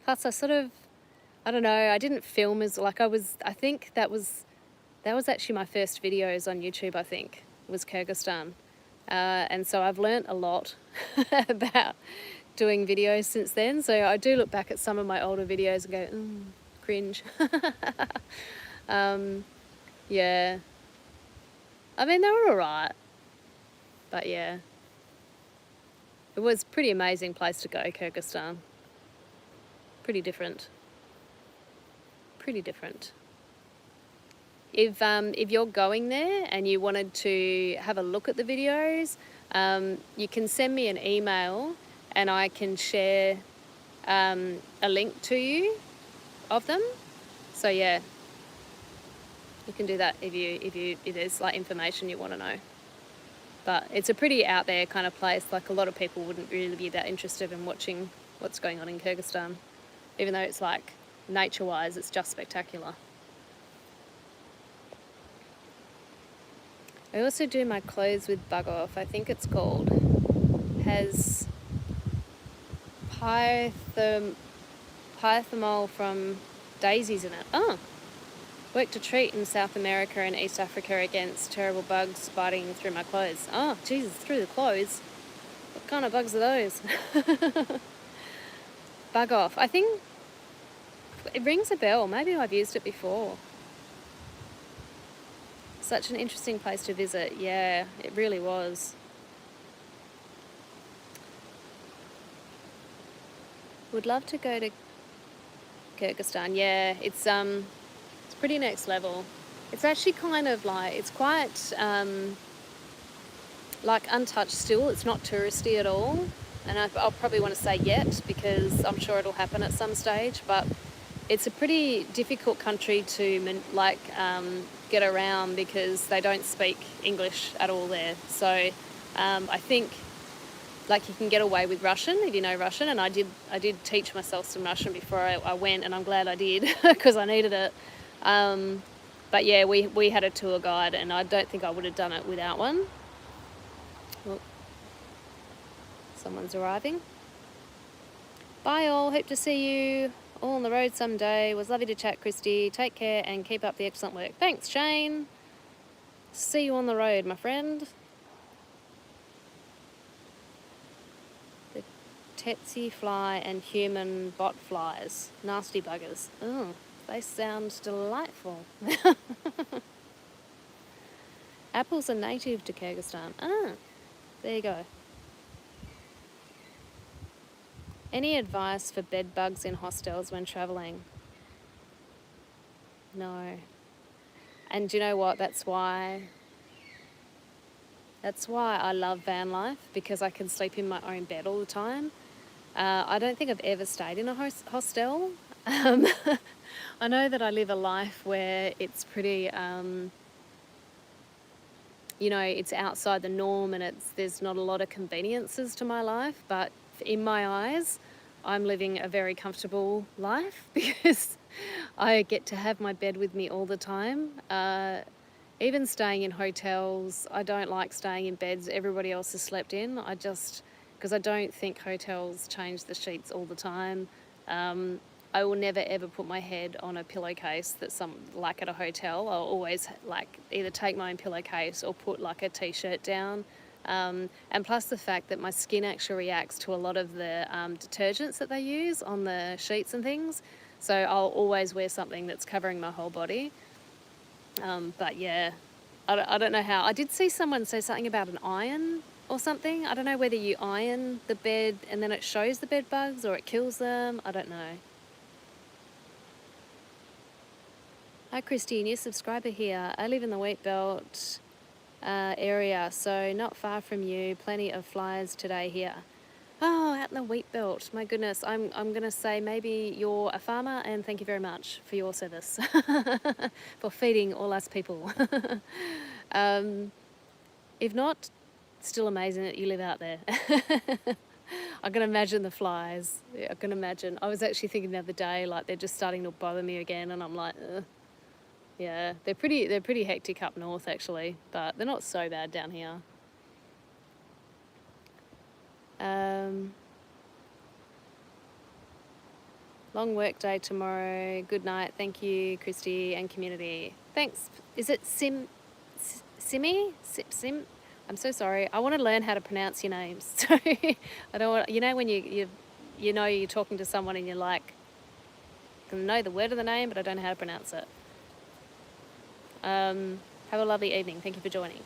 Plus I don't know, I didn't film as, like I think that was actually my first videos on YouTube, I think, was Kyrgyzstan. And so I've learnt a lot about doing videos since then. So I do look back at some of my older videos and go, cringe. Yeah. I mean, they were all right. But yeah. It was a pretty amazing place to go, Kyrgyzstan. Pretty different. Pretty different. If you're going there and you wanted to have a look at the videos, you can send me an email and I can share a link to you of them. So yeah, you can do that if there's like information you want to know. But it's a pretty out there kind of place. Like a lot of people wouldn't really be that interested in watching what's going on in Kyrgyzstan, even though it's like nature-wise, it's just spectacular. I also do my clothes with Bug Off, I think it's called. Has pythamol from daisies in it. Oh, worked a treat in South America and East Africa against terrible bugs biting through my clothes. Oh, Jesus, through the clothes? What kind of bugs are those? Bug Off. I think it rings a bell. Maybe I've used it before. Such an interesting place to visit. Yeah, it really was. Would love to go to Kyrgyzstan. Yeah, it's pretty next level. It's actually kind of like, it's quite like untouched still. It's not touristy at all. And I'll probably want to say yet because I'm sure it'll happen at some stage. But it's a pretty difficult country to get around because they don't speak English at all there. So I think like you can get away with Russian if you know Russian, and I did teach myself some Russian before I went, and I'm glad I did because I needed it. But yeah, we had a tour guide, and I don't think I would have done it without one. Oh, someone's arriving. Bye all, hope to see you all on the road someday. It was lovely to chat, Christy. Take care and keep up the excellent work. Thanks, Shane. See you on the road, my friend. The tsetse fly and human bot flies. Nasty buggers. Oh, they sound delightful. Apples are native to Kyrgyzstan. Ah, there you go. Any advice for bed bugs in hostels when travelling? No. And do you know what? That's why I love van life, because I can sleep in my own bed all the time. I don't think I've ever stayed in a hostel. I know that I live a life where it's pretty, it's outside the norm and there's not a lot of conveniences to my life, but in my eyes, I'm living a very comfortable life because I get to have my bed with me all the time. Even staying in hotels, I don't like staying in beds everybody else has slept in. Because I don't think hotels change the sheets all the time. I will never ever put my head on a pillowcase that's like at a hotel. I'll always like either take my own pillowcase or put like a t-shirt down. And plus the fact that my skin actually reacts to a lot of the detergents that they use on the sheets and things. So I'll always wear something that's covering my whole body. But yeah, I don't know how. I did see someone say something about an iron or something. I don't know whether you iron the bed and then it shows the bed bugs or it kills them. I don't know. Hi Christy, new subscriber here. I live in the wheat belt area, so not far from you. Plenty of flies today here. Oh, out in the wheat belt. My goodness, I'm going to say maybe you're a farmer and thank you very much for your service, for feeding all us people. If not, still amazing that you live out there. I can imagine the flies. Yeah, I can imagine. I was actually thinking the other day, like they're just starting to bother me again, and I'm like, ugh. Yeah, they're pretty hectic up north actually, but they're not so bad down here. Long work day tomorrow. Good night. Thank you, Christy and community. Thanks. Is it Sim? I'm so sorry. I want to learn how to pronounce your names. So I don't want, you know, when you know you're talking to someone and you're like, I know the word of the name, but I don't know how to pronounce it. Have a lovely evening. Thank you for joining.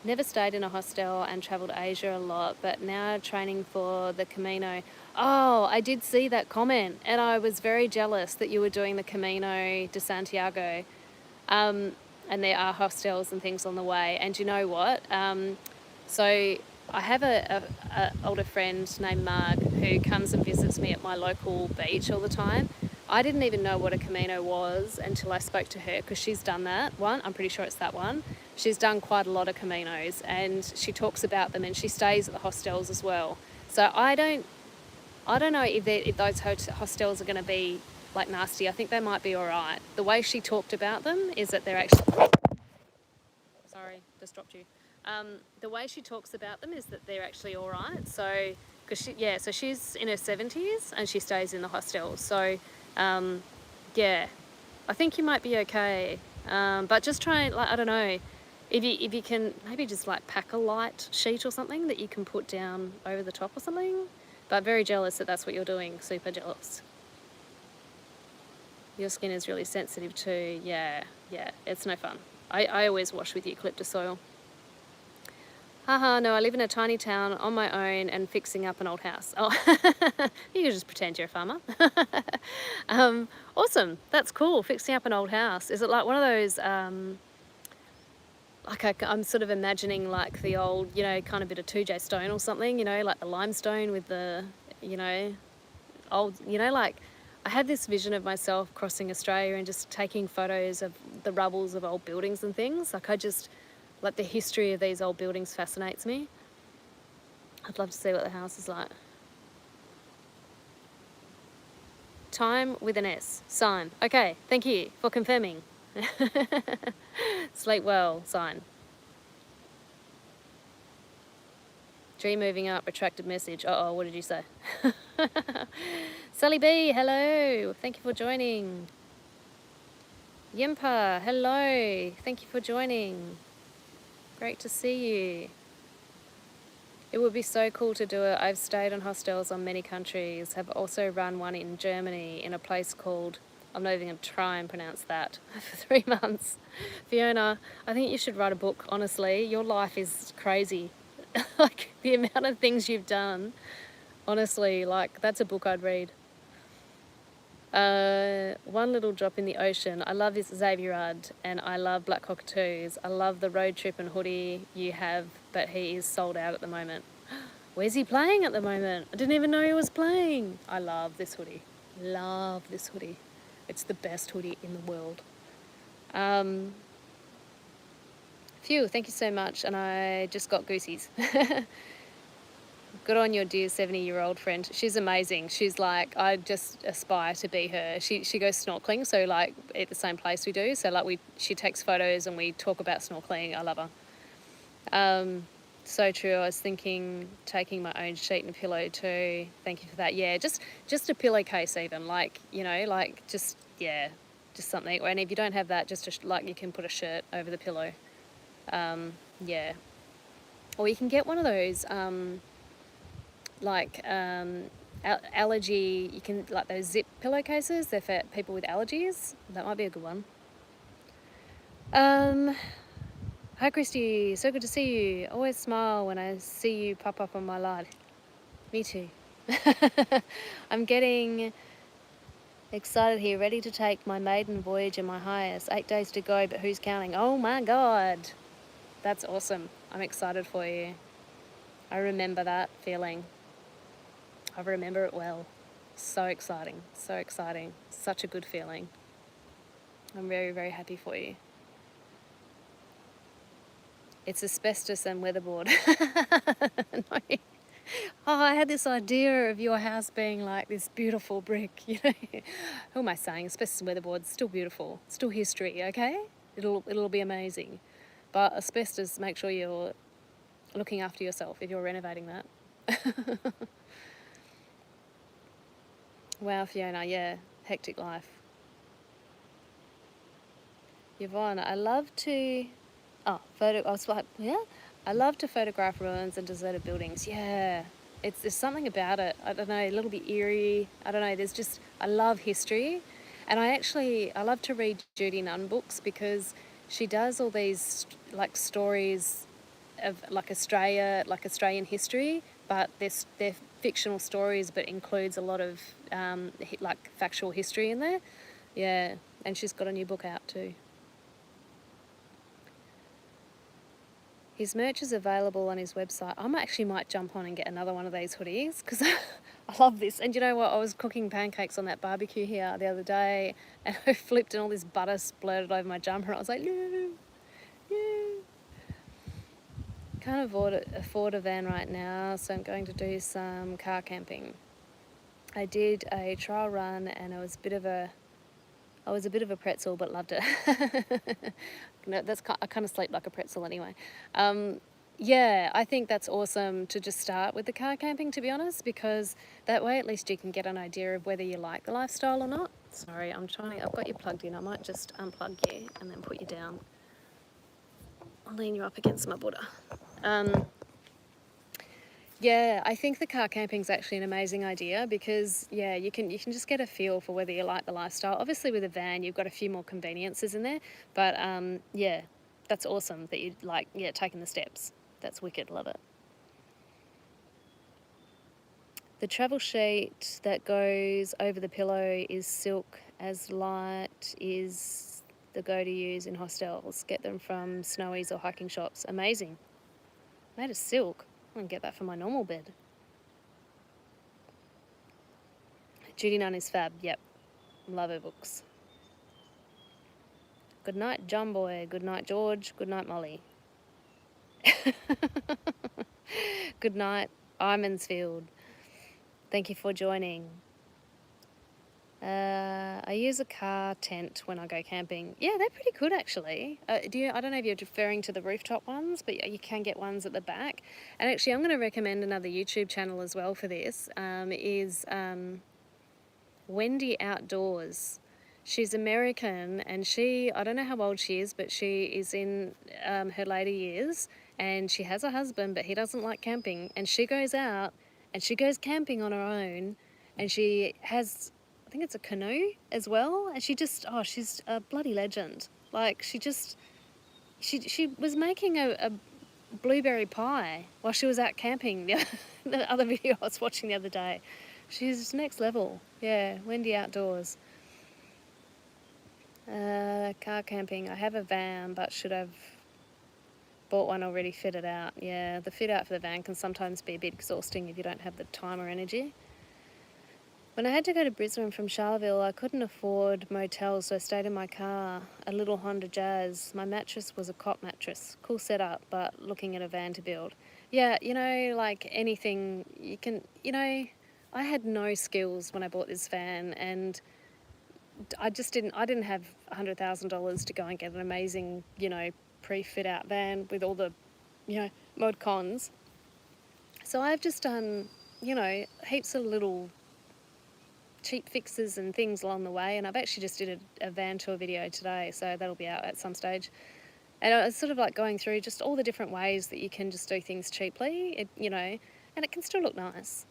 Never stayed in a hostel and travelled Asia a lot, but now training for the Camino. Oh, I did see that comment, and I was very jealous that you were doing the Camino de Santiago. And there are hostels and things on the way. And you know what? So I have a older friend named Marg who comes and visits me at my local beach all the time. I didn't even know what a Camino was until I spoke to her, because she's done that one. I'm pretty sure it's that one. She's done quite a lot of Caminos, and she talks about them, and she stays at the hostels as well. So I don't know if those hostels are going to be like nasty. I think they might be all right. The way she talked about them is that they're actually... Sorry, just dropped you. The way she talks about them is that they're actually all right. So, so she's in her 70s and she stays in the hostel. So, yeah, I think you might be okay. But just try, like, I don't know, if you can maybe just like pack a light sheet or something that you can put down over the top or something. But very jealous that that's what you're doing. Super jealous. Your skin is really sensitive too. Yeah, it's no fun. I always wash with eucalyptus oil. Haha, no, I live in a tiny town on my own and fixing up an old house. Oh, you can just pretend you're a farmer. Awesome, that's cool, fixing up an old house. Is it like one of those, like I'm sort of imagining like the old, you know, kind of bit of 2J stone or something, you know, like the limestone with the, you know, old, you know, like I had this vision of myself crossing Australia and just taking photos of the rubbles of old buildings and things. Like the history of these old buildings fascinates me. I'd love to see what the house is like. Time with an S. Sign. Okay, thank you for confirming. Sleep well. Sign. Dream moving up. Retracted message. Uh-oh, what did you say? Sally B, hello. Thank you for joining. Yimpa, hello. Thank you for joining. Great to see you. It would be so cool to do it. I've stayed in hostels on many countries, have also run one in Germany in a place called, I'm not even going to try and pronounce that, for 3 months. Fiona, I think you should write a book, honestly. Your life is crazy. Like, the amount of things you've done, honestly, like, that's a book I'd read. One little drop in the ocean. I love this Xavierad and I love black cockatoos. I love the road trip and hoodie you have, but he is sold out at the moment. Where's he playing at the moment? I didn't even know he was playing. I love this hoodie. Love this hoodie. It's the best hoodie in the world. Phew, thank you so much. And I just got goosies. Good on your dear 70-year-old friend. She's amazing. She's like, I just aspire to be her. She goes snorkeling, so like at the same place we do. So like she takes photos and we talk about snorkeling. I love her. So true. I was thinking taking my own sheet and pillow too. Thank you for that. Yeah, just a pillowcase even, like, you know, like just something. And if you don't have that, just like you can put a shirt over the pillow. Yeah. Or you can get one of those allergy, you can, like those zip pillowcases, they're for people with allergies. That might be a good one. Hi Christy, so good to see you. Always smile when I see you pop up on my live. Me too. I'm getting excited here, ready to take my maiden voyage and my highest. 8 days to go, but who's counting? Oh my God, that's awesome. I'm excited for you. I remember that feeling. I remember it well. So exciting, so exciting. Such a good feeling. I'm very, very happy for you. It's asbestos and weatherboard. No. Oh, I had this idea of your house being like this beautiful brick, you know. Who am I saying? Asbestos and weatherboard, still beautiful, still history, okay? It'll be amazing. But asbestos, make sure you're looking after yourself if you're renovating that. Wow, Fiona, yeah, hectic life. Yvonne, I love to photograph ruins and deserted buildings. Yeah, there's something about it. I don't know, a little bit eerie. I don't know. I love history, and I love to read Judy Nunn books because she does all these like stories of like Australian history, but they're fictional stories, but includes a lot of like factual history in there. Yeah, and she's got a new book out too. His merch is available on his website. Might jump on and get another one of these hoodies because I love this. And you know what? I was cooking pancakes on that barbecue here the other day and I flipped and all this butter splurted over my jumper. And I was like, no. Can't afford a van right now, so I'm going to do some car camping. I did a trial run and I was a bit of a pretzel, but loved it. No, I kind of sleep like a pretzel anyway. Yeah, I think that's awesome to just start with the car camping, to be honest, because that way at least you can get an idea of whether you like the lifestyle or not. Sorry, I've got you plugged in. I might just unplug you and then put you down. I'll lean you up against my Buddha. Yeah, I think the car camping is actually an amazing idea because you can just get a feel for whether you like the lifestyle. Obviously, with a van, you've got a few more conveniences in there, but that's awesome that you taking the steps. That's wicked, love it. The travel sheet that goes over the pillow is silk, as light is the go to use in hostels. Get them from Snowies or hiking shops. Amazing. Made of silk. I can get that for my normal bed. Judy Nunn is fab. Yep. Love her books. Good night, John Boy. Good night, George. Good night, Molly. Good night, Imansfield. Thank you for joining. I use a car tent when I go camping. Yeah, they're pretty good actually. I don't know if you're referring to the rooftop ones, but you can get ones at the back. And actually, I'm going to recommend another YouTube channel as well for this. Wendy Outdoors. She's American and I don't know how old she is, but she is in her later years and she has a husband, but he doesn't like camping. And she goes out and she goes camping on her own and she has, I think it's a canoe as well. And she's a bloody legend. Like she was making a blueberry pie while she was out camping. The other video I was watching the other day. She's next level. Yeah, Wendy Outdoors. Car camping. I have a van, but should have bought one already fitted out. Yeah, the fit out for the van can sometimes be a bit exhausting if you don't have the time or energy. When I had to go to Brisbane from Charleville, I couldn't afford motels, so I stayed in my car, a little Honda Jazz. My mattress was a cot mattress. Cool setup, but looking at a van to build. Yeah, you know, like anything, you can, you know, I had no skills when I bought this van, and I didn't have $100,000 to go and get an amazing, you know, pre-fit out van with all the, you know, mod cons. So I've just done, you know, heaps of little cheap fixes and things along the way, and I've actually just did a van tour video today, so that'll be out at some stage. And I was sort of like going through just all the different ways that you can just do things cheaply, you know, and it can still look nice.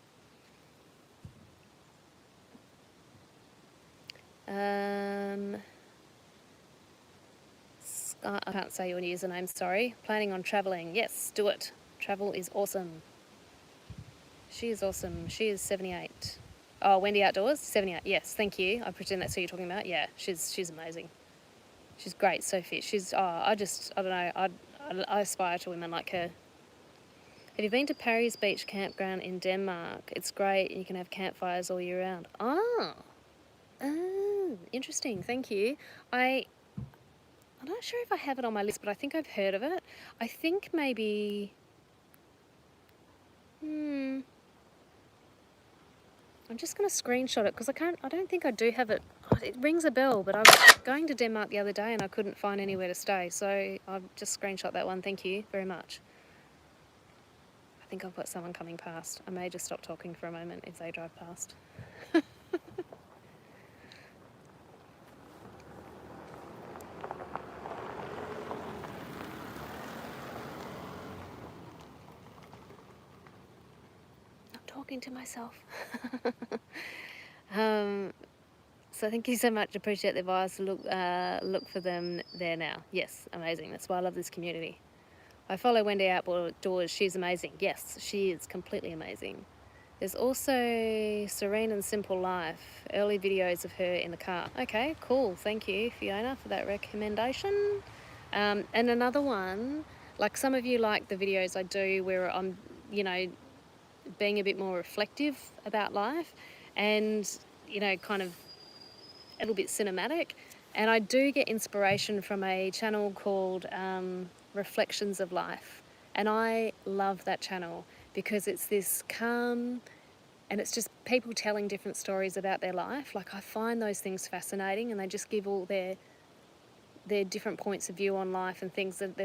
I can't say your username, sorry. Planning on travelling. Yes, do it. Travel is awesome. She is awesome. She is 78. Oh, Wendy Outdoors, 78. Yes, thank you. I pretend that's who you're talking about. Yeah, she's amazing. She's great, so fit. I don't know, I aspire to women like her. Have you been to Parry's Beach Campground in Denmark? It's great. You can have campfires all year round. Interesting. Thank you. I'm not sure if I have it on my list, but I think I've heard of it. I think maybe... I'm just going to screenshot it because I don't think I do have it. Oh, it rings a bell, but I was going to Denmark the other day and I couldn't find anywhere to stay. So I've just screenshot that one. Thank you very much. I think I've got someone coming past. I may just stop talking for a moment if they drive past. Talking to myself. So thank you so much. Appreciate the advice. Look for them there now. Yes, amazing. That's why I love this community. I follow Wendy Outdoors. She's amazing. Yes, she is completely amazing. There's also Serene and Simple Life. Early videos of her in the car. Okay, cool. Thank you, Fiona, for that recommendation. And another one, like some of you like the videos I do where I'm, you know, being a bit more reflective about life and, you know, kind of a little bit cinematic. And I do get inspiration from a channel called Reflections of Life. And I love that channel because it's this calm and it's just people telling different stories about their life. Like I find those things fascinating and they just give all their different points of view on life and things that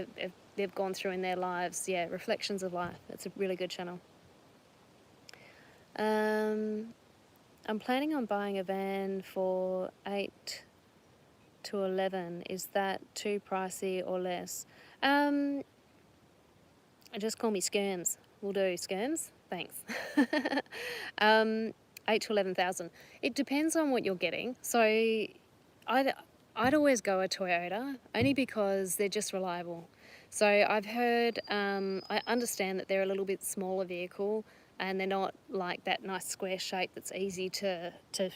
they've gone through in their lives. Yeah, Reflections of Life. It's a really good channel. I'm planning on buying a van for 8 to 11. Is that too pricey or less? Just call me Skirms. We'll do Skirms. Thanks. 8 to 11,000. It depends on what you're getting. So I'd always go a Toyota only because they're just reliable. So I've heard, I understand that they're a little bit smaller vehicle and they're not like that nice square shape that's easy to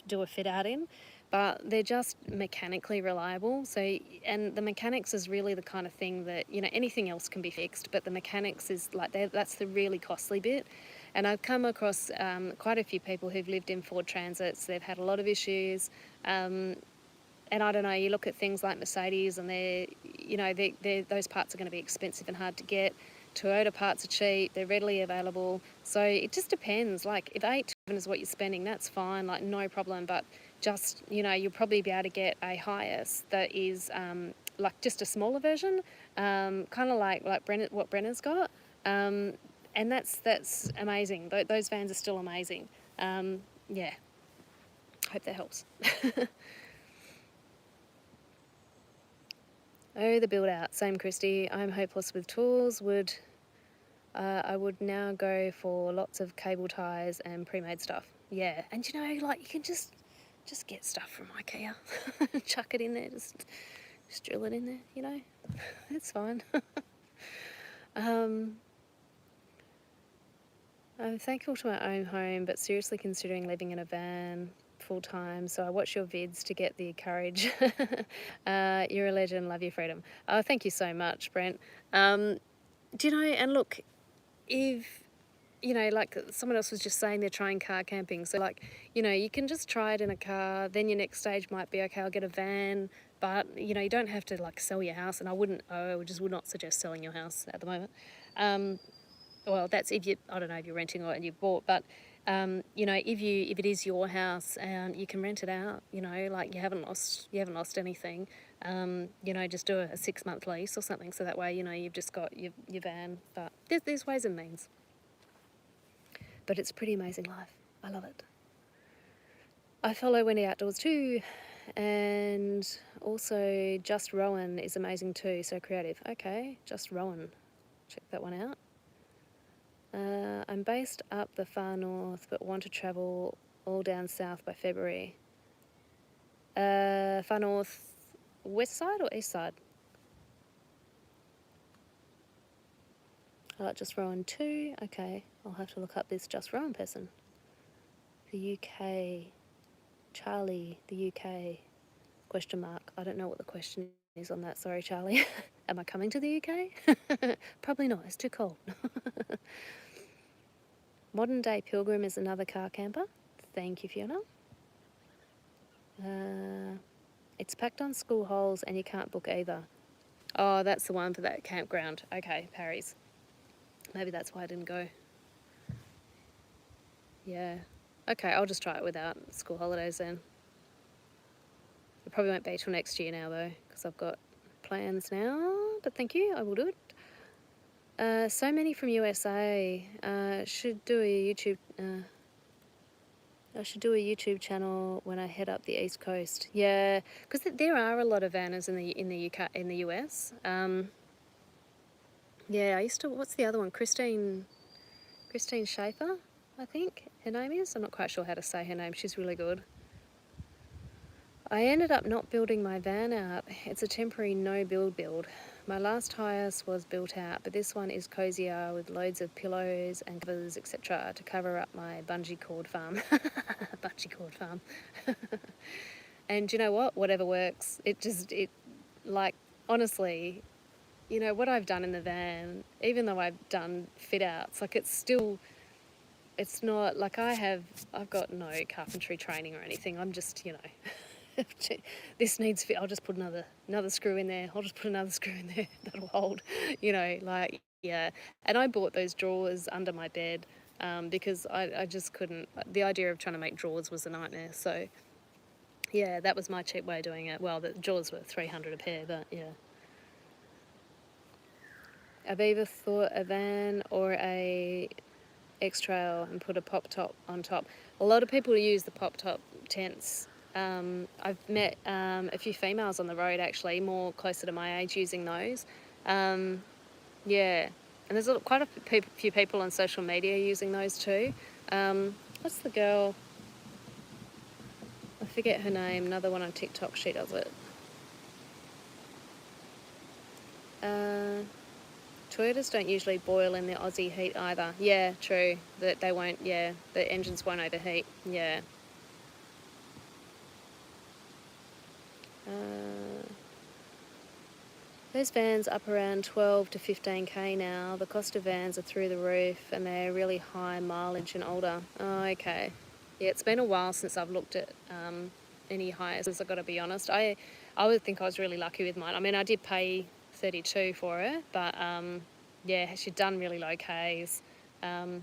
do a fit out in, but they're just mechanically reliable. So, and the mechanics is really the kind of thing that, you know, anything else can be fixed, but the mechanics is like, that's the really costly bit. And I've come across quite a few people who've lived in Ford Transits. They've had a lot of issues. And I don't know, you look at things like Mercedes and they're, you know, those parts are going to be expensive and hard to get. Toyota parts are cheap, they're readily available. So it just depends. Like if 8 to 11 is what you're spending, that's fine, like no problem. But just, you know, you'll probably be able to get a Hiace that is like just a smaller version, kind of like what Brenna's got. And that's amazing. Those vans are still amazing. Yeah, hope that helps. Oh, the build out. Same, Christy. I'm hopeless with tools. I would now go for lots of cable ties and pre-made stuff. Yeah, and you know, like you can just get stuff from IKEA, chuck it in there, just drill it in there. You know, it's fine. I'm thankful to my own home, but seriously considering living in a van full time. So I watch your vids to get the courage. You're a legend. Love your freedom. Oh, thank you so much, Brent. Do you know? And look, if you know, like someone else was just saying they're trying car camping. So like, you know, you can just try it in a car. Then your next stage might be, okay, I'll get a van. But, you know, you don't have to like sell your house. And I just would not suggest selling your house at the moment. Well, that's if you, I don't know if you're renting or you've bought, but you know, if it is your house and you can rent it out, you know, like you haven't lost anything. You know, just do a 6-month lease or something, so that way, you know, you've just got your van. But there's ways and means. But it's a pretty amazing life. I love it. I follow Wendy Outdoors too, and also Just Rowan is amazing too. So creative. Okay, Just Rowan, check that one out. I'm based up the far north, but want to travel all down south by February. Far north, west side or east side? I like Just Rowan too. Okay, I'll have to look up this Just Rowan person. The UK, Charlie, the UK, question mark. I don't know what the question is on that. Sorry, Charlie. Am I coming to the UK? Probably not. It's too cold. Modern Day Pilgrim is another car camper. Thank you, Fiona. It's packed on school holes and you can't book either. Oh, that's the one for that campground. Okay, Parry's. Maybe that's why I didn't go. Yeah. Okay, I'll just try it without school holidays then. It probably won't be till next year now though, because I've got plans now. But thank you, I will do it. So many from USA. Should do a YouTube. I should do a YouTube channel when I head up the East Coast. Yeah, because there are a lot of vanners in the UK, in the US. Yeah, I used to. What's the other one? Christine Schaefer, I think her name is. I'm not quite sure how to say her name. She's really good. I ended up not building my van out. It's a temporary no-build. My last house was built out, but this one is cozier with loads of pillows and covers, etc., to cover up my bungee cord farm. Bungee cord farm. And you know what? Whatever works. Like, honestly, you know, what I've done in the van, even though I've done fit outs, like it's not like I've got no carpentry training or anything. I'm just, you know, this needs fit. I'll just put another screw in there. I'll just put another screw in there. That'll hold, you know, like, yeah. And I bought those drawers under my bed because I just couldn't, the idea of trying to make drawers was a nightmare. So yeah, that was my cheap way of doing it. Well, the drawers were $300 a pair, but yeah. I've either thought a van or a X-Trail and put a pop top on top. A lot of people use the pop top tents. I've met a few females on the road actually, more closer to my age, using those. Yeah, and there's quite a few people on social media using those too. What's the girl? I forget her name. Another one on TikTok. She does it. Toyotas don't usually boil in the Aussie heat either. Yeah, true. That they won't. Yeah, the engines won't overheat. Yeah. Those vans up around 12 to 15k now. The cost of vans are through the roof and they're really high mileage and older. Oh, okay. Yeah, it's been a while since I've looked at any hires, I've got to be honest. I would think I was really lucky with mine. I mean, I did pay 32 for it, but yeah, she'd done really low Ks. God,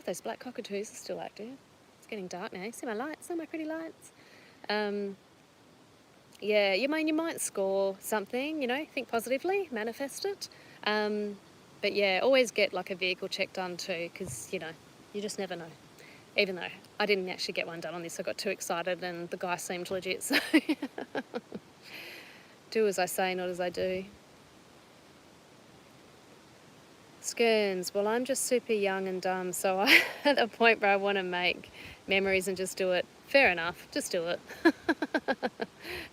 those black cockatoos are still active. It's getting dark now. See my lights? See my pretty lights? Yeah, you might score something, you know, think positively, manifest it. But yeah, always get like a vehicle check done too, because, you know, you just never know. Even though I didn't actually get one done on this, I got too excited and the guy seemed legit, so do as I say, not as I do. Skerns, well, I'm just super young and dumb, so I'm at the point where I want to make memories and just do it. Fair enough, just do it.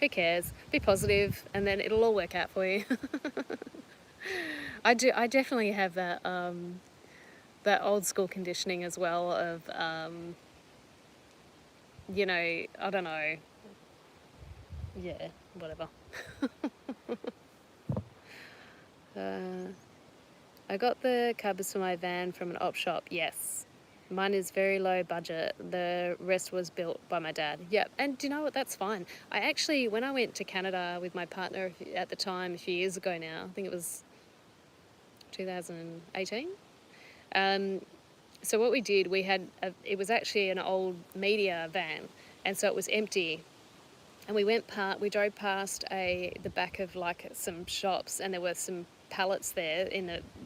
Who cares? Be positive and then it'll all work out for you. I definitely have that that old school conditioning as well of you know, I don't know. Yeah, whatever. I got the covers for my van from an op shop, yes. Mine is very low budget. The rest was built by my dad. Yep, and do you know what? That's fine. I actually, when I went to Canada with my partner at the time, a few years ago now, I think it was 2018. So what we did, it was actually an old media van, and so it was empty. And we drove past the back of like some shops, and there were some pallets there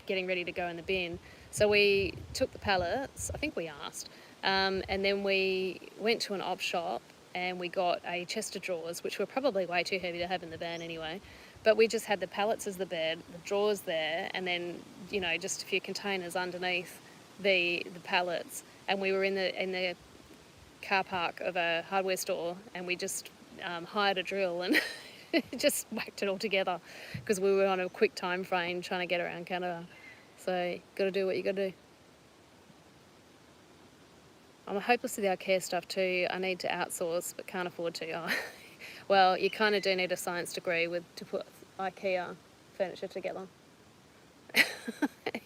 getting ready to go in the bin. So we took the pallets, I think we asked, and then we went to an op shop and we got a chest of drawers, which were probably way too heavy to have in the van anyway. But we just had the pallets as the bed, the drawers there, and then, just a few containers underneath the pallets. And we were in the car park of a hardware store, and we just hired a drill and just whacked it all together because we were on a quick time frame trying to get around Canada. So got to do what you got to do. I'm hopeless with the IKEA stuff too. I need to outsource but can't afford to. Oh. Well, you kind of do need a science degree to put IKEA furniture together.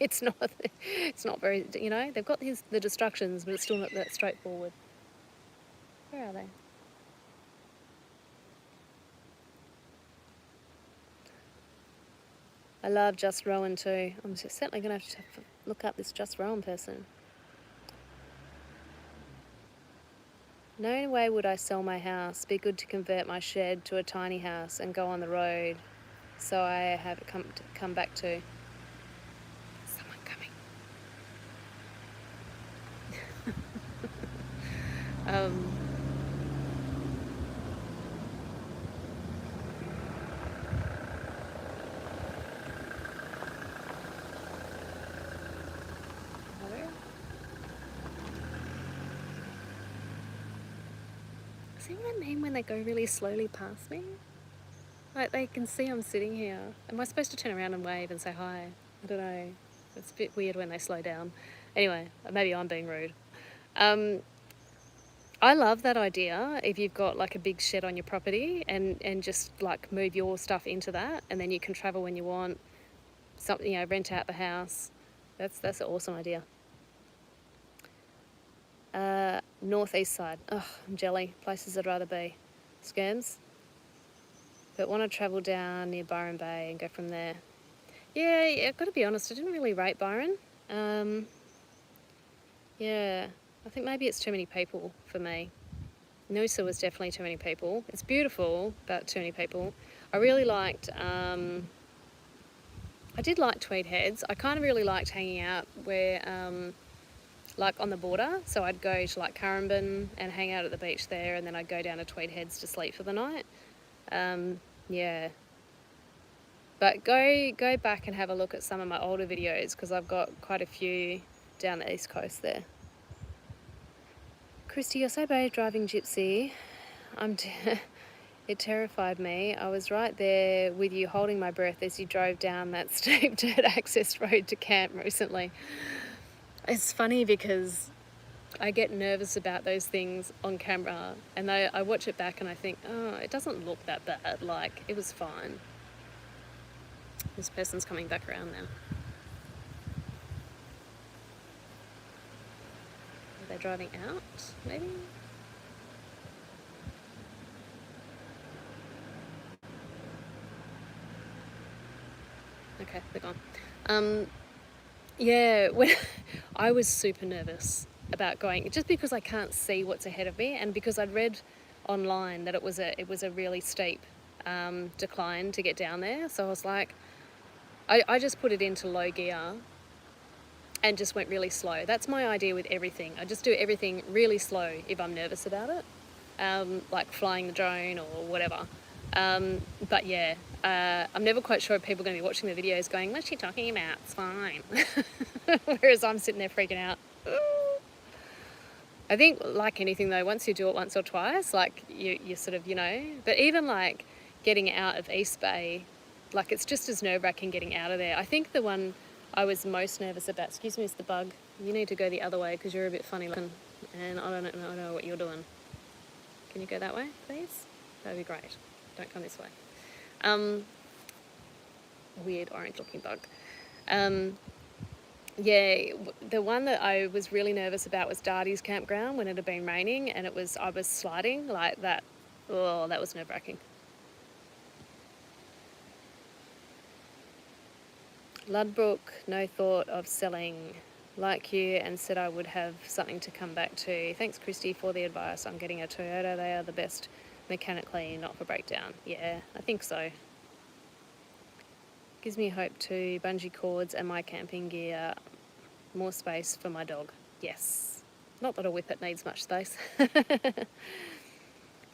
It's not very, they've got the instructions, but it's still not that straightforward. Where are they? I love Just Rowan too. I'm certainly going to have to look up this Just Rowan person. No way would I sell my house. Be good to convert my shed to a tiny house and go on the road. So I have it come back to. Someone coming. See what I mean when they go really slowly past me? Like they can see I'm sitting here. Am I supposed to turn around and wave and say hi? I don't know. It's a bit weird when they slow down. Anyway, maybe I'm being rude. I love that idea if you've got like a big shed on your property and just like move your stuff into that, and then you can travel when you want. Something, rent out the house. That's an awesome idea. Northeast side. Ugh, I'm jelly. Places I'd rather be. Skirms. But want to travel down near Byron Bay and go from there. Yeah, I've got to be honest, I didn't really rate Byron. Yeah, I think maybe it's too many people for me. Noosa was definitely too many people. It's beautiful, but too many people. I really liked, I did like Tweed Heads. I kind of really liked hanging out where, like on the border. So I'd go to like Currumbin and hang out at the beach there, and then I'd go down to Tweed Heads to sleep for the night. Yeah. But go back and have a look at some of my older videos because I've got quite a few down the east coast there. Christy, you're so brave driving Gypsy. It terrified me. I was right there with you holding my breath as you drove down that steep dirt access road to camp recently. It's funny because I get nervous about those things on camera, and I watch it back and I think, oh, it doesn't look that bad. Like, it was fine. This person's coming back around now. Are they driving out, maybe? Okay, they're gone. Yeah, I was super nervous about going, just because I can't see what's ahead of me, and because I'd read online that it was a really steep decline to get down there. So I was like, I just put it into low gear and just went really slow. That's my idea with everything. I just do everything really slow if I'm nervous about it, like flying the drone or whatever. But yeah, I'm never quite sure if people are going to be watching the videos going, what's she talking about? It's fine. Whereas I'm sitting there freaking out. I think, like anything though, once you do it once or twice, like you sort of, but even like getting out of East Bay, like it's just as nerve-wracking getting out of there. I think the one I was most nervous about, excuse me, Mr. Bug, you need to go the other way because you're a bit funny looking and I don't know what you're doing. Can you go that way, please? That would be great. Don't come this way. Weird orange looking bug. Yeah, the one that I was really nervous about was Darty's campground when it had been raining and I was sliding like that. Oh, that was nerve-wracking. Ludbrook, no thought of selling. Like you, and said I would have something to come back to. Thanks, Christy, for the advice on getting a Toyota. They are the best mechanically, not for breakdown. Yeah, I think so. Gives me hope too. Bungee cords and my camping gear. More space for my dog. Yes. Not that a whippet needs much space.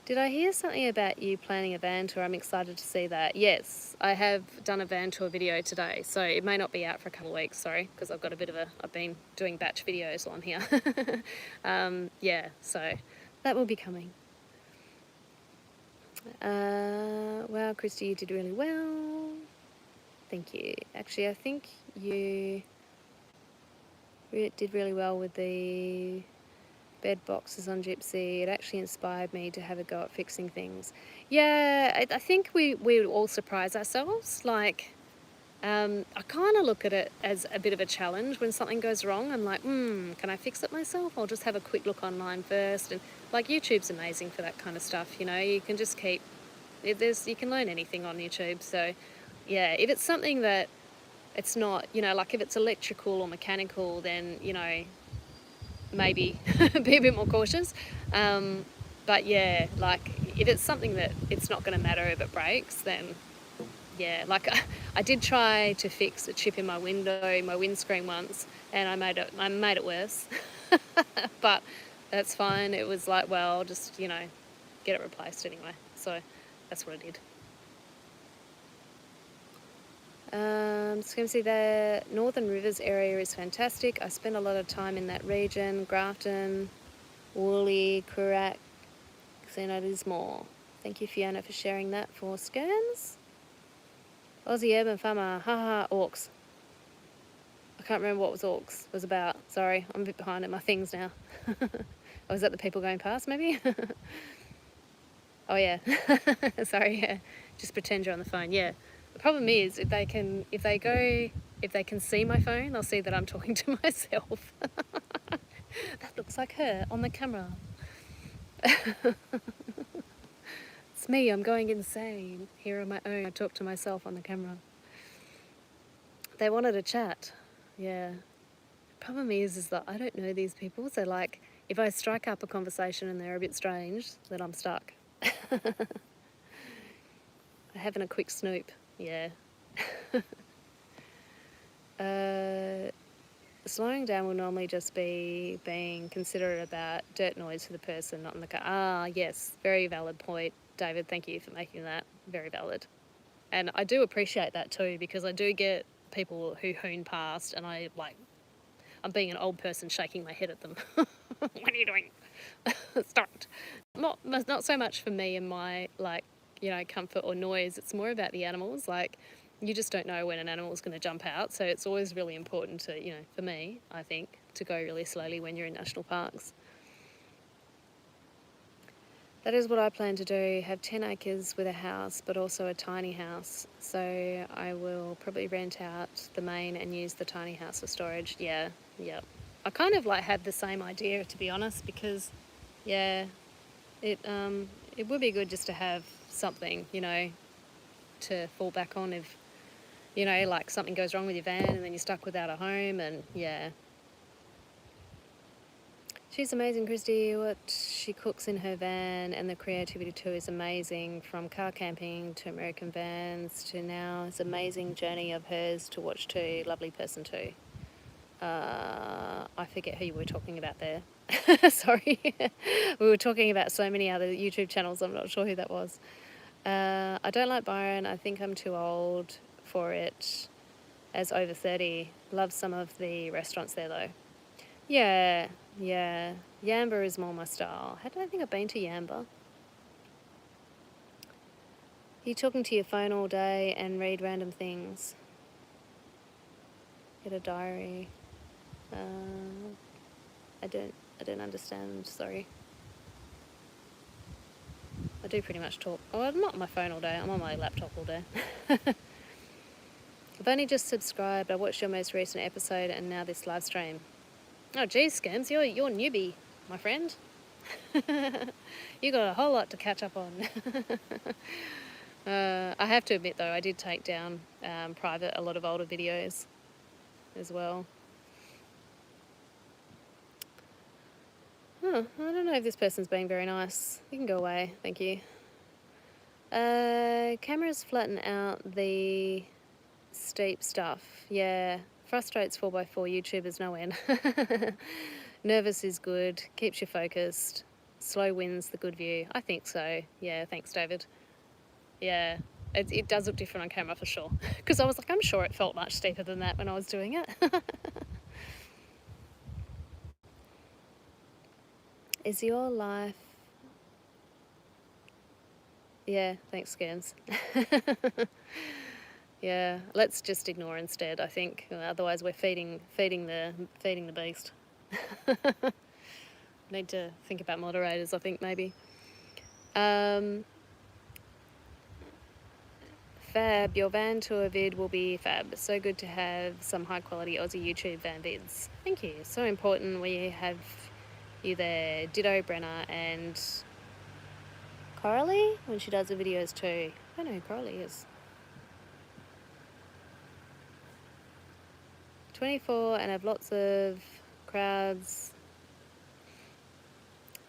Did I hear something about you planning a van tour? I'm excited to see that. Yes, I have done a van tour video today, so it may not be out for a couple of weeks, sorry, because I've been doing batch videos on here. Yeah, so that will be coming. Wow, Christy, you did really well. Thank you. Actually, I think you did really well with the bed boxes on Gypsy. It actually inspired me to have a go at fixing things. Yeah, I think we all surprise ourselves. Like, I kind of look at it as a bit of a challenge when something goes wrong. I'm like, can I fix it myself? I'll just have a quick look online first. And like, YouTube's amazing for that kind of stuff. You know, you can just you can learn anything on YouTube. So yeah, if it's something that it's not, you know, like if it's electrical or mechanical, then, you know, maybe be a bit more cautious. But yeah, like if it's something that it's not going to matter if it breaks, then yeah, like I did try to fix a chip in my windscreen once, and I made it worse. But that's fine. It was like, well, I'll just, you know, get it replaced anyway. So that's what I did. Just going to see the Northern Rivers area is fantastic. I spent a lot of time in that region. Grafton, Woolly, Coorak, Xeno Lismore. Thank you, Fiona, for sharing that for Skerns. Aussie Urban Farmer, haha, orcs. I can't remember what orcs was about. Sorry, I'm a bit behind in my things now. Oh, is that the people going past, maybe? Oh, yeah. Sorry, yeah. Just pretend you're on the phone, yeah. The problem is, if they can see my phone, they'll see that I'm talking to myself. That looks like her on the camera. It's me, I'm going insane. Here on my own, I talk to myself on the camera. They wanted a chat. Yeah. Problem is that I don't know these people, so like, if I strike up a conversation and they're a bit strange, then I'm stuck. Having a quick snoop, yeah. Slowing down will normally just be being considerate about dirt noise for the person, not in the car. Ah, yes, very valid point, David. Thank you for making that very valid. And I do appreciate that too, because I do get people who hoon past, and I'm being an old person shaking my head at them. What are you doing? Stop. Not so much for me and my, like, you know, comfort or noise. It's more about the animals. Like, you just don't know when an animal's going to jump out. So it's always really important to, you know, for me, I think, to go really slowly when you're in national parks. That is what I plan to do, have 10 acres with a house, but also a tiny house. So I will probably rent out the main and use the tiny house for storage. Yeah. I kind of like had the same idea, to be honest, because, yeah, it would be good just to have something, you know, to fall back on if, you know, like something goes wrong with your van and then you're stuck without a home, and yeah. She's amazing, Christy. What she cooks in her van, and the creativity too is amazing. From car camping to American vans to now, it's an amazing journey of hers to watch too. Lovely person too. I forget who you were talking about there. Sorry. We were talking about so many other YouTube channels, I'm not sure who that was. I don't like Byron. I think I'm too old for it as over 30. Love some of the restaurants there though. Yeah. Yamba is more my style. I don't think I've been to Yamba. You talking to your phone all day and read random things. Get a diary. I don't understand, sorry. I do pretty much talk. Oh, I'm not on my phone all day. I'm on my laptop all day. I've only just subscribed. I watched your most recent episode and now this live stream. Oh, geez, Skims, you're newbie, my friend. You got a whole lot to catch up on. I have to admit, though, I did take down private a lot of older videos as well. I don't know if this person's being very nice. You can go away, thank you. Cameras flatten out the steep stuff. Yeah, frustrates 4x4 YouTubers no end. Nervous is good, keeps you focused. Slow wins the good view. I think so. Yeah, thanks, David. Yeah, it does look different on camera for sure. Because I was like, I'm sure it felt much steeper than that when I was doing it. Is your life... Yeah, thanks, Scams. Yeah, let's just ignore instead, I think. Otherwise we're feeding the beast. Need to think about moderators, I think, maybe. Fab, your van tour vid will be fab. So good to have some high quality Aussie YouTube van vids. Thank you. So important we have you there. Ditto Brenna and Coralie when she does the videos too. I don't know who Coralie is. 24 and have lots of crowds.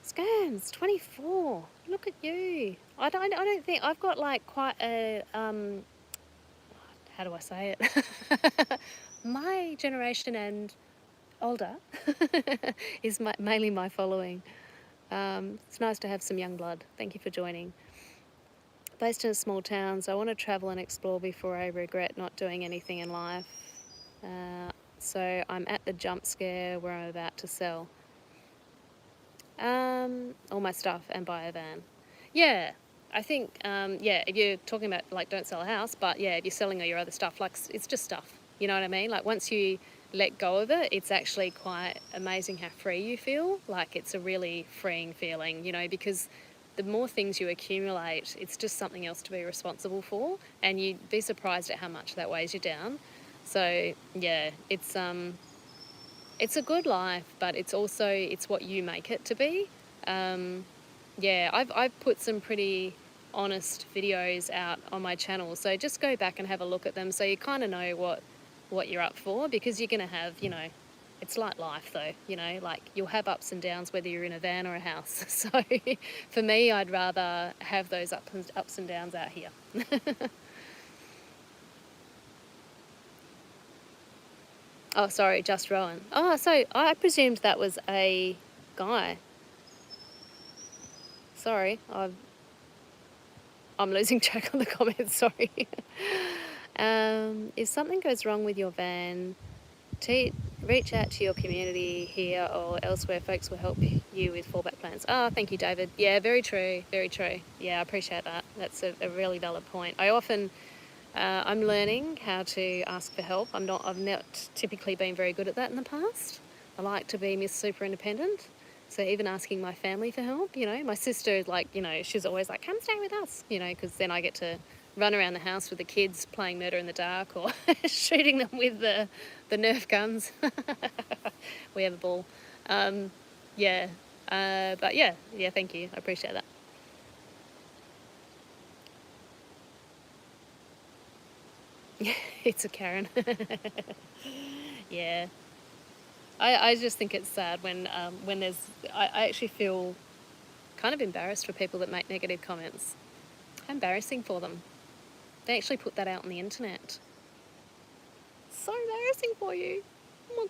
Scams, 24. Look at you. I don't think I've got like quite a how do I say it? My generation and older is mainly my following. It's nice to have some young blood. Thank you for joining. Based in a small town, so I want to travel and explore before I regret not doing anything in life. So I'm at the jump scare where I'm about to sell all my stuff and buy a van. Yeah, I think, yeah, if you're talking about, like, don't sell a house, but yeah, if you're selling all your other stuff, like, it's just stuff, you know what I mean? Like, once you let go of it, it's actually quite amazing how free you feel. Like, it's a really freeing feeling, you know, because the more things you accumulate, it's just something else to be responsible for, and you'd be surprised at how much that weighs you down. So, yeah, it's a good life, but it's also, it's what you make it to be. Yeah, I've put some pretty honest videos out on my channel, so just go back and have a look at them so you kind of know what you're up for, because you're going to have, you know, it's like life though, you know, like you'll have ups and downs whether you're in a van or a house. So for me, I'd rather have those ups and downs out here. Oh, sorry, just Rowan. Oh, so I presumed that was a guy. Sorry, I'm losing track on the comments, sorry. If something goes wrong with your van, reach out to your community here or elsewhere. Folks will help you with fallback plans. Oh, thank you, David. Yeah, very true, very true. Yeah, I appreciate that. That's a really valid point. I often... I'm learning how to ask for help. I've not typically been very good at that in the past. I like to be Miss Super Independent. So even asking my family for help, you know, my sister is like, you know, she's always like, come stay with us, you know, because then I get to run around the house with the kids playing murder in the dark or shooting them with the Nerf guns. We have a ball. Yeah, but yeah, thank you. I appreciate that. It's a Karen. Yeah. I just think it's sad when there's... I actually feel kind of embarrassed for people that make negative comments. How embarrassing for them. They actually put that out on the internet. So embarrassing for you. Oh my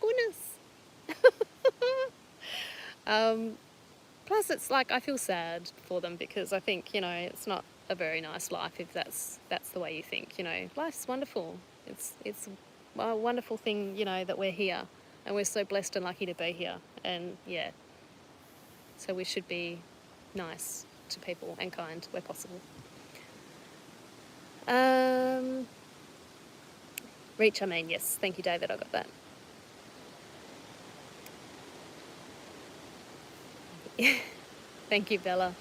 goodness. Plus it's like, I feel sad for them because I think, you know, it's not a very nice life if that's the way you think, you know. Life's wonderful. It's a wonderful thing, you know, that we're here and we're so blessed and lucky to be here, and yeah, so we should be nice to people and kind where possible. Reach, I mean, yes, thank you, David, I got that. Thank you, Bella.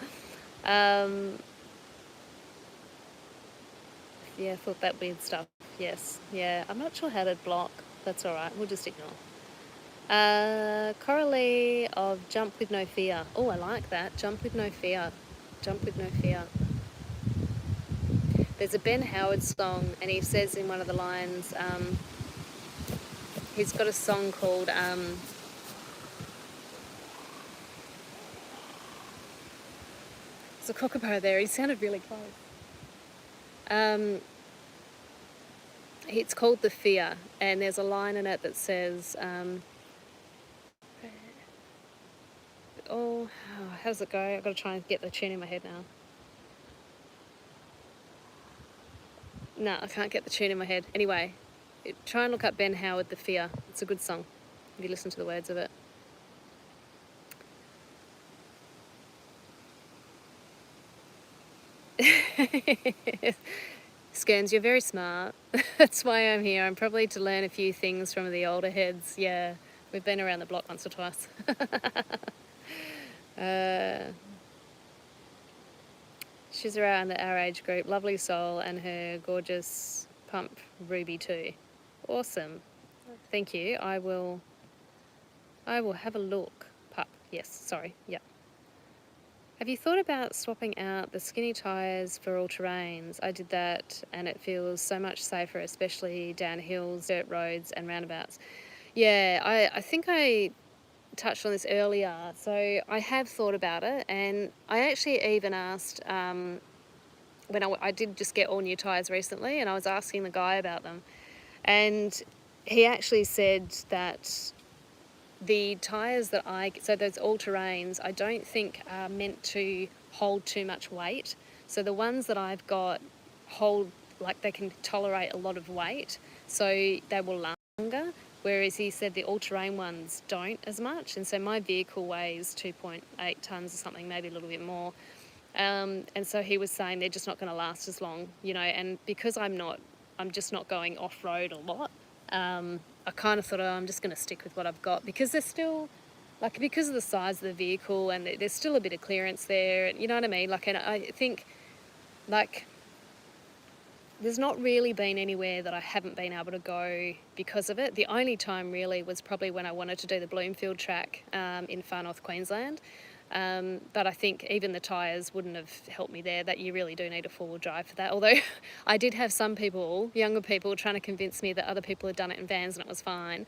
Yeah, I thought that weird stuff. Yes. Yeah, I'm not sure how to block. That's all right. We'll just ignore. Coralie of Jump with No Fear. Oh, I like that. Jump with No Fear. Jump with No Fear. There's a Ben Howard song, and he says in one of the lines, he's got a song called there's a kookaburra there. He sounded really close. It's called The Fear, and there's a line in it that says, how does it go? I've got to try and get the tune in my head now. No, I can't get the tune in my head. Anyway, try and look up Ben Howard, The Fear. It's a good song if you listen to the words of it. Skerns, you're very smart. That's why I'm here. I'm probably to learn a few things from the older heads. Yeah, we've been around the block once or twice. She's around our age group. Lovely soul, and her gorgeous pump Ruby too. Awesome. Thank you. I will have a look. Pup. Yes, sorry. Yeah. Have you thought about swapping out the skinny tyres for all-terrains? I did that and it feels so much safer, especially down hills, dirt roads and roundabouts. Yeah, I think I touched on this earlier. So I have thought about it, and I actually even asked, when I did just get all new tyres recently, and I was asking the guy about them. And he actually said that the tyres that so those all-terrains, I don't think are meant to hold too much weight. So the ones that I've got hold, like they can tolerate a lot of weight, so they will last longer. Whereas he said the all-terrain ones don't as much. And so my vehicle weighs 2.8 tonnes or something, maybe a little bit more. And so he was saying they're just not going to last as long, and because I'm just not going off-road a lot, I kind of thought, I'm just going to stick with what I've got, because there's still, because of the size of the vehicle, and there's still a bit of clearance there, you know what I mean? And I think, there's not really been anywhere that I haven't been able to go because of it. The only time really was probably when I wanted to do the Bloomfield track in far north Queensland. But I think even the tyres wouldn't have helped me there, that you really do need a four-wheel drive for that. Although I did have some people, younger people, trying to convince me that other people had done it in vans and it was fine.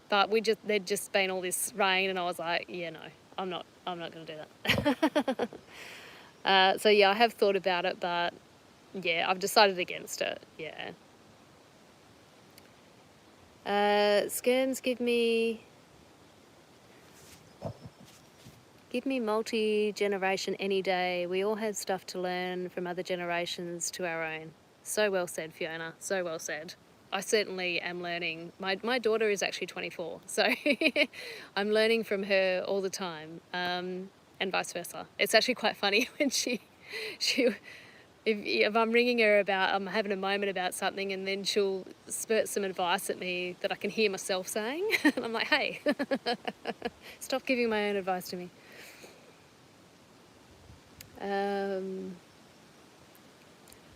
But there'd just been all this rain, and I was like, yeah, no, I'm not going to do that. So yeah, I have thought about it, but yeah, I've decided against it, yeah. Scans give me multi-generation any day. We all have stuff to learn from other generations to our own. So well said, Fiona. So well said. I certainly am learning. My daughter is actually 24, so I'm learning from her all the time, and vice versa. It's actually quite funny when she if I'm ringing her about, I'm having a moment about something, and then she'll spurt some advice at me that I can hear myself saying. And I'm like, hey, stop giving my own advice to me.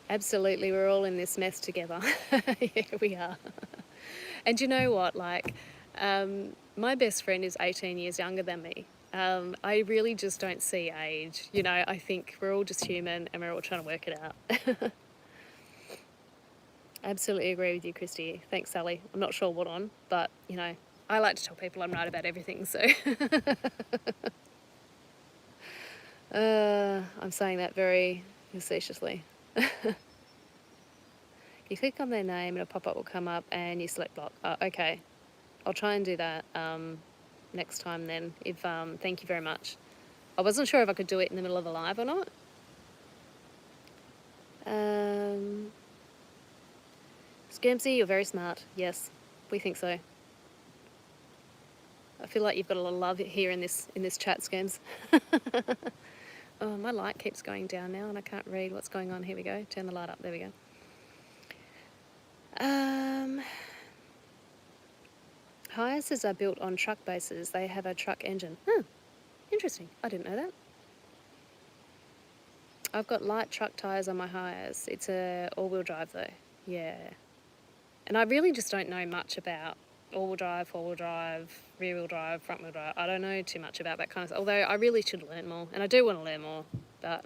Absolutely, we're all in this mess together. Yeah, we are. And you know what? My best friend is 18 years younger than me. I really just don't see age. I think we're all just human, and we're all trying to work it out. Absolutely agree with you, Christy. Thanks, Sally. I'm not sure what on, but, I like to tell people I'm right about everything, so. I'm saying that very facetiously. You click on their name and a pop-up will come up and you select block. Okay, I'll try and do that next time then. Thank you very much. I wasn't sure if I could do it in the middle of the live or not. Skirmsy, you're very smart. Yes, we think so. I feel like you've got a lot of love here in this chat, Skirms. Oh, my light keeps going down now and I can't read what's going on. Here we go. Turn the light up. There we go. Hiaces are built on truck bases. They have a truck engine. Interesting. I didn't know that. I've got light truck tyres on my Hiace. It's a all-wheel drive though, yeah. And I really just don't know much about all-wheel drive, four-wheel drive, rear-wheel drive, front-wheel drive. I don't know too much about that kind of stuff, although I really should learn more, and I do want to learn more, but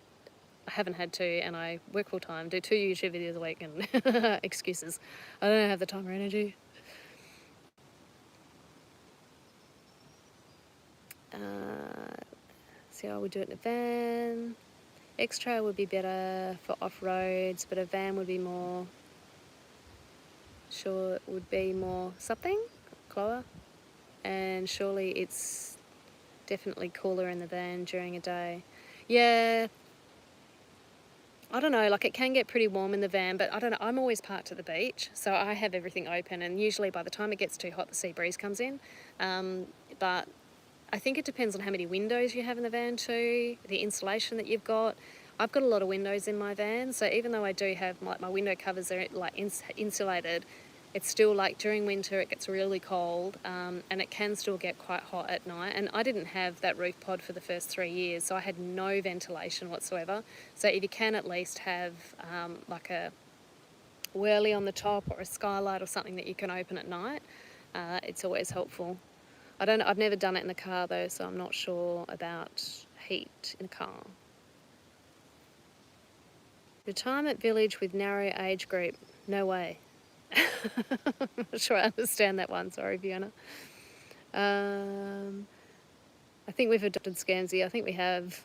I haven't had to, and I work full-time, do 2 YouTube videos a week, and excuses. I don't have the time or energy. See how we do it in a van. X-Trail would be better for off-roads, but a van would be more, sure, it would be more something, cooler. And surely it's definitely cooler in the van during a day. Yeah, I don't know, like it can get pretty warm in the van, but I don't know, I'm always parked at the beach, so I have everything open, and usually by the time it gets too hot, the sea breeze comes in. But I think it depends on how many windows you have in the van too, the insulation that you've got. I've got a lot of windows in my van, so even though I do have, like, my window covers are like insulated, it's still like during winter it gets really cold, and it can still get quite hot at night. And I didn't have that roof pod for the first 3 years, so I had no ventilation whatsoever. So if you can at least have like a whirly on the top or a skylight or something that you can open at night, it's always helpful. I've never done it in a car though, so I'm not sure about heat in a car. Retirement village with narrow age group, no way. I'm not sure I understand that one, sorry Fiona. I think we've adopted Scamsy, I think we have.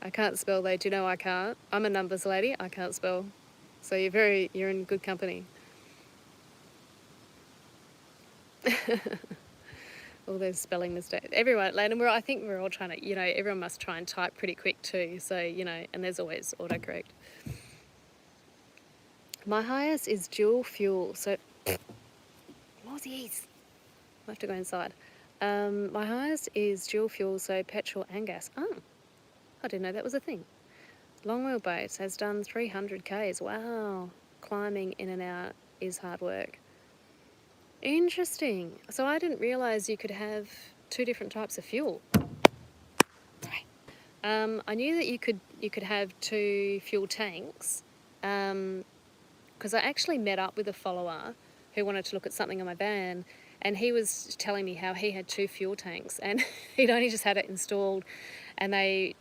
I can't spell though, do you know I can't? I'm a numbers lady, I can't spell. So you're in good company. All those spelling mistakes. Everyone, and I think we're all trying to, everyone must try and type pretty quick too. So, and there's always autocorrect. My Hiace is dual fuel. So, Mozzies. I have to go inside. My Hiace is dual fuel, so petrol and gas. Oh, I didn't know that was a thing. Long wheelbase has done 300 Ks. Wow. Climbing in and out is hard work. Interesting. So I didn't realise you could have 2 different types of fuel. I knew that you could have 2 fuel tanks, because I actually met up with a follower who wanted to look at something on my van, and he was telling me how he had 2 fuel tanks, and he'd only just had it installed, and they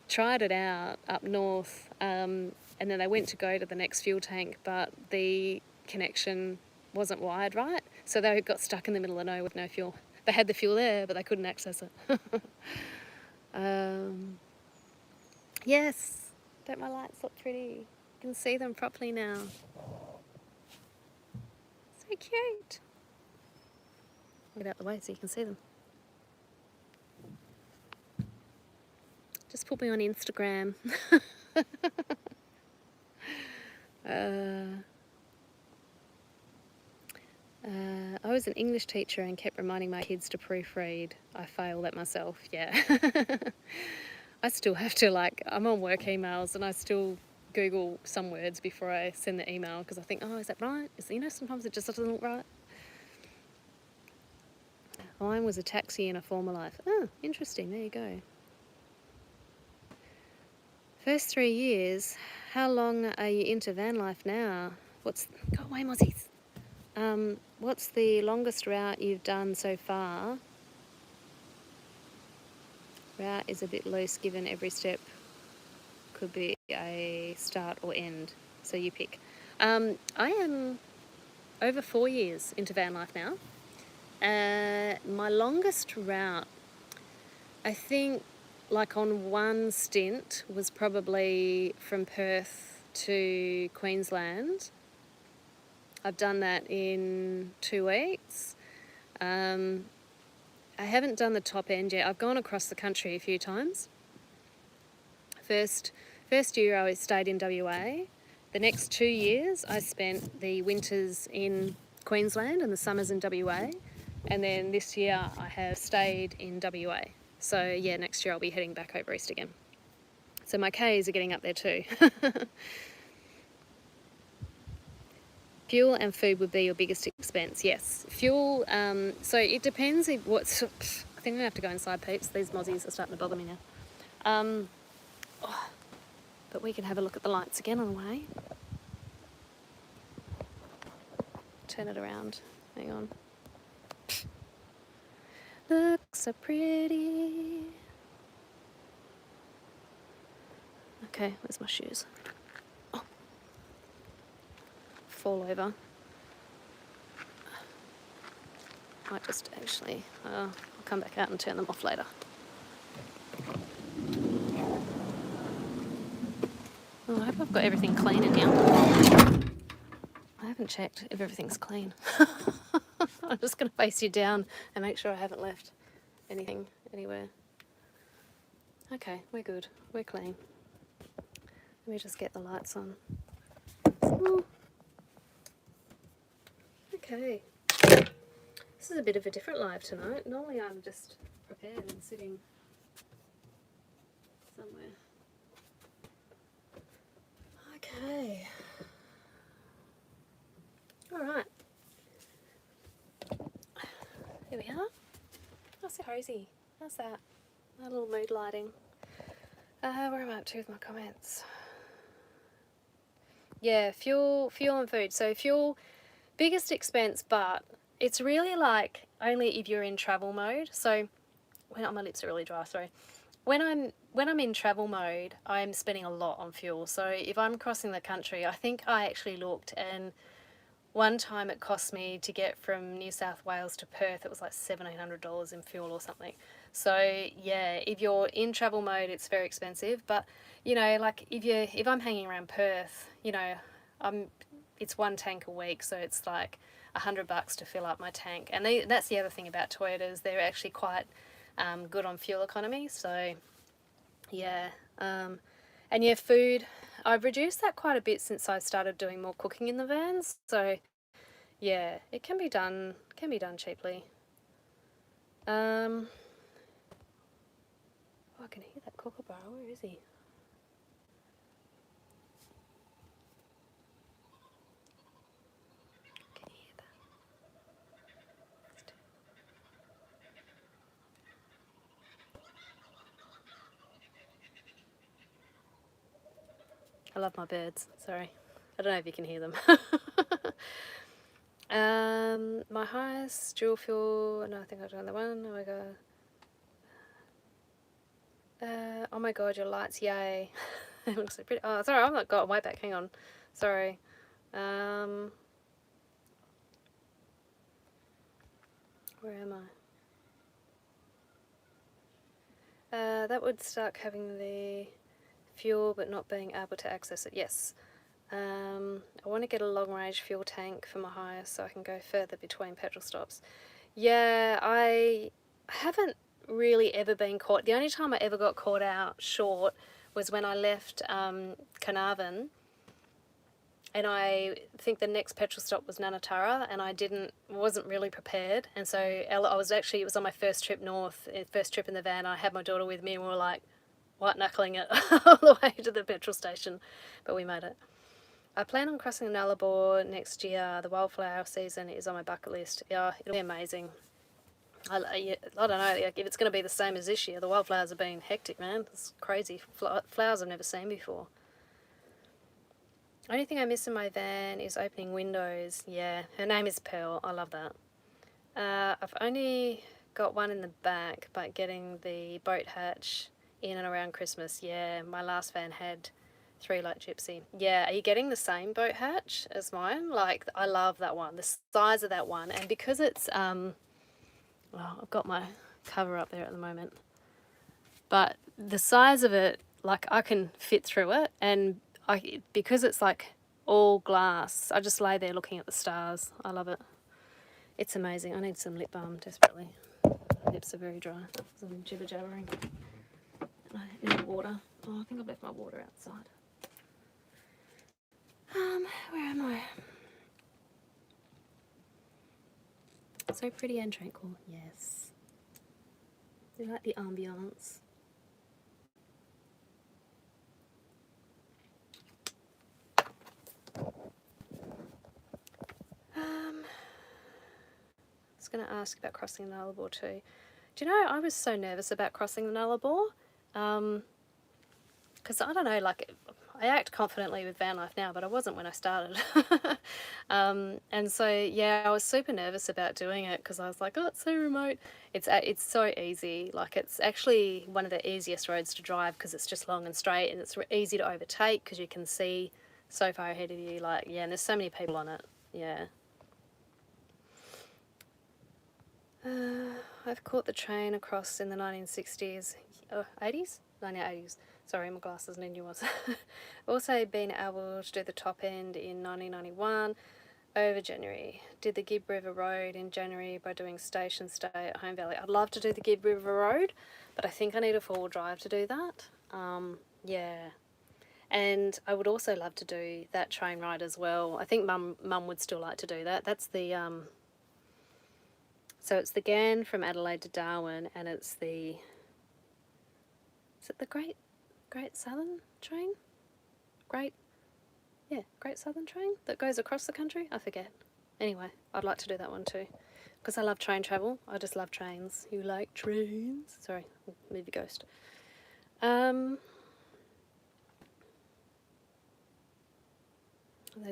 tried it out up north, and then they went to go to the next fuel tank, but the connection wasn't wired right, so they got stuck in the middle of nowhere with no fuel. They had the fuel there, but they couldn't access it. Yes, don't my lights look pretty? You can see them properly now. So cute. Get out the way so you can see them. Just put me on Instagram. I was an English teacher and kept reminding my kids to proofread. I failed at myself, yeah. I still have to, I'm on work emails and I still Google some words before I send the email, because I think, oh, is that right? Sometimes it just doesn't look right. Mine was a taxi in a former life. Oh, interesting, there you go. First 3 years, how long are you into van life now? Go away, Mozzies. What's the longest route you've done so far? Route is a bit loose given every step could be a start or end, so you pick. I am over 4 years into van life now. My longest route, I think, on one stint, was probably from Perth to Queensland. I've done that in 2 weeks. I haven't done the top end yet. I've gone across the country a few times. First year I stayed in WA. The next 2 years I spent the winters in Queensland and the summers in WA. And then this year I have stayed in WA. So yeah, next year I'll be heading back over east again. So my Ks are getting up there too. Fuel and food would be your biggest expense, yes. Fuel, so it depends. I think think I'm going to have to go inside, peeps. These mozzies are starting to bother me now. But we can have a look at the lights again on the way. Turn it around. Hang on. Looks so pretty. Okay, where's my shoes? Oh. Fall over. Might just actually, I'll come back out and turn them off later. Oh, I hope I've got everything clean in here. I haven't checked if everything's clean. I'm just going to face you down and make sure I haven't left anything anywhere. Okay, we're good. We're clean. Let me just get the lights on. Ooh. Okay. This is a bit of a different live tonight. Normally I'm just prepared and sitting somewhere. Okay. Alright. Here we are. Oh, so cozy. How's that? A little mood lighting. Where am I up to with my comments? Yeah, fuel and food. So fuel, biggest expense, but it's really like only if you're in travel mode. So when my lips are really dry, sorry. When I'm in travel mode, I'm spending a lot on fuel. So if I'm crossing the country, I think I actually looked, and one time it cost me to get from New South Wales to Perth, it was like $1,700 in fuel or something. So yeah, if you're in travel mode, it's very expensive. But you know, like if I'm hanging around Perth, you know, it's one tank a week, so it's like $100 to fill up my tank. And that's the other thing about Toyotas; they're actually quite good on fuel economy. So yeah, and yeah, food. I've reduced that quite a bit since I started doing more cooking in the vans. So yeah, it can be done cheaply. Oh, I can hear that kookaburra. Where is he? Can you hear that? I love my birds. Sorry, I don't know if you can hear them. My highest dual fuel. No, I think I've done the one. Oh my god. Oh my god, your lights, yay. It looks so pretty. Oh, sorry, I've not got way back. Hang on. Sorry. Where am I? That would start having the fuel but not being able to access it. Yes. I want to get a long range fuel tank for my hire so I can go further between petrol stops. Yeah, I haven't really ever been caught. The only time I ever got caught out short was when I left Carnarvon, and I think the next petrol stop was Nanatara, and I wasn't really prepared, and so it was on my first trip north, first trip in the van. I had my daughter with me, and we were like white knuckling it all the way to the petrol station, but we made it. I plan on crossing the Nullarbor next year. The wildflower season is on my bucket list. Yeah, it'll be amazing. I don't know, like, if it's going to be the same as this year. The wildflowers have been hectic, man. It's crazy. Flowers I've never seen before. Only thing I miss in my van is opening windows. Yeah, her name is Pearl. I love that. I've only got one in the back, but getting the boat hatch in and around Christmas. Yeah, my last van had 3 like Gypsy. Yeah, are you getting the same boat hatch as mine? Like, I love that one. The size of that one, and because it's well, I've got my cover up there at the moment, but the size of it, like, I can fit through it, and because it's like all glass, I just lay there looking at the stars. I love it. It's amazing. I need some lip balm desperately. My lips are very dry. I'm jibber jabbering. I need water. Oh, I think I've left my water outside. Where am I? So pretty and tranquil. Yes. You like the ambiance. I was going to ask about crossing the Nullarbor too. Do you know, I was so nervous about crossing the Nullarbor, because I don't know, like, I act confidently with van life now, but I wasn't when I started. And so, yeah, I was super nervous about doing it because I was like, oh, it's so remote. It's so easy. Like, it's actually one of the easiest roads to drive because it's just long and straight, and it's easy to overtake because you can see so far ahead of you. Like, yeah, and there's so many people on it. Yeah. I've caught the train across in the 1960s, 80s? 1980s. Sorry, my glasses need new ones. Also been able to do the top end in 1991 over January. Did the Gibb River Road in January by doing station stay at Home Valley. I'd love to do the Gibb River Road, but I think I need a four-wheel drive to do that. Yeah. And I would also love to do that train ride as well. I think Mum would still like to do that. That's the so it's the GAN from Adelaide to Darwin, and it's the, is it the Great Southern train? Great Southern train that goes across the country? I forget. Anyway, I'd like to do that one too, because I love train travel. I just love trains. You like trains? Sorry, movie ghost. Those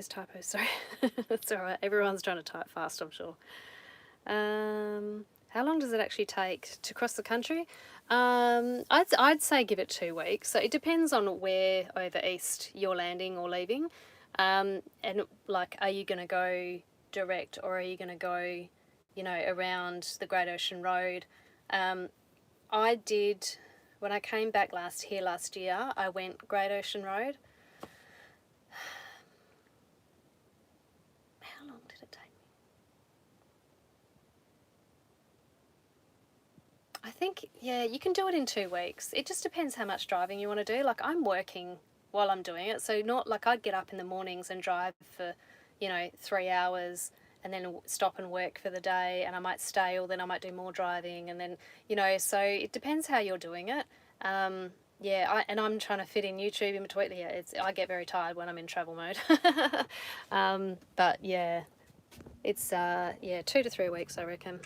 typos, sorry. It's alright, everyone's trying to type fast, I'm sure. How long does it actually take to cross the country? I'd say give it 2 weeks. So it depends on where over east you're landing or leaving. And like, are you going to go direct, or are you going to go, you know, around the Great Ocean Road? I did, when I came back last year, I went Great Ocean Road. How long did it take me? I think, yeah, you can do it in 2 weeks. It just depends how much driving you want to do. Like, I'm working while I'm doing it, so not like I'd get up in the mornings and drive for, you know, 3 hours and then stop and work for the day, and I might stay, or then I might do more driving, and then, you know, so it depends how you're doing it. Yeah, and I'm trying to fit in YouTube in between. Yeah, I get very tired when I'm in travel mode. But yeah, it's yeah, 2 to 3 weeks, I reckon.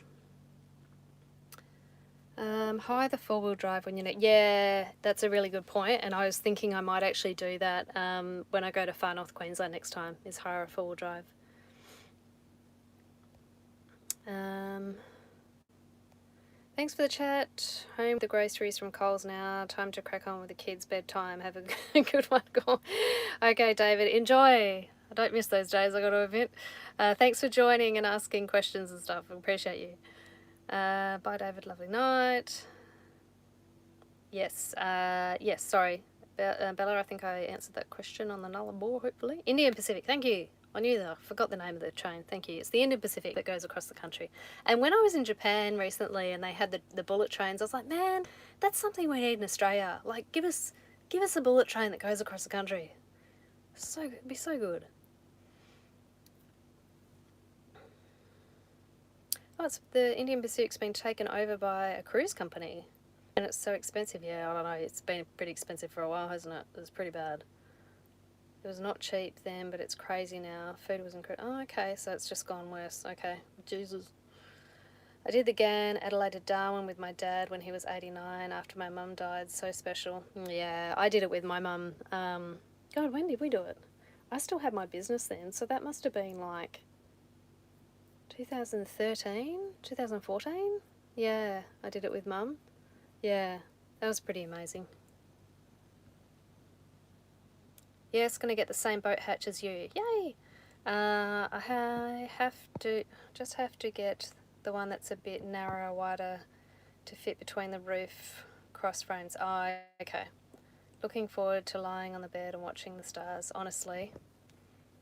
Hire the four-wheel drive when you know. Yeah, that's a really good point, and I was thinking I might actually do that when I go to Far North Queensland next time, is hire a four-wheel drive. Thanks for the chat. Home with the groceries from Coles now. Time to crack on with the kids' bedtime. Have a good one. Okay, David, enjoy. I don't miss those days, I got to admit. Thanks for joining and asking questions and stuff. I appreciate you. Bye, David. Lovely night. Yes, yes, sorry. Bella, I think I answered that question on the Nullarbor, hopefully. Indian Pacific, thank you. I knew that. I forgot the name of the train. Thank you. It's the Indian Pacific that goes across the country. And when I was in Japan recently and they had the bullet trains, I was like, man, that's something we need in Australia. Like, give us a bullet train that goes across the country. It'd be so good. Oh, the Indian Pacific's been taken over by a cruise company. And it's so expensive. Yeah, I don't know. It's been pretty expensive for a while, hasn't it? It was pretty bad. It was not cheap then, but it's crazy now. Food was incredible. Oh, okay, so it's just gone worse. Okay, Jesus. I did the GAN Adelaide to Darwin with my dad when he was 89 after my mum died. So special. Yeah, I did it with my mum. God, when did we do it? I still had my business then, so that must have been like 2013, 2014? Yeah, I did it with Mum. Yeah, that was pretty amazing. Yeah, it's going to get the same boat hatch as you. Yay! I just have to get the one that's a bit narrower, wider to fit between the roof cross frames. Oh, okay. Looking forward to lying on the bed and watching the stars. Honestly,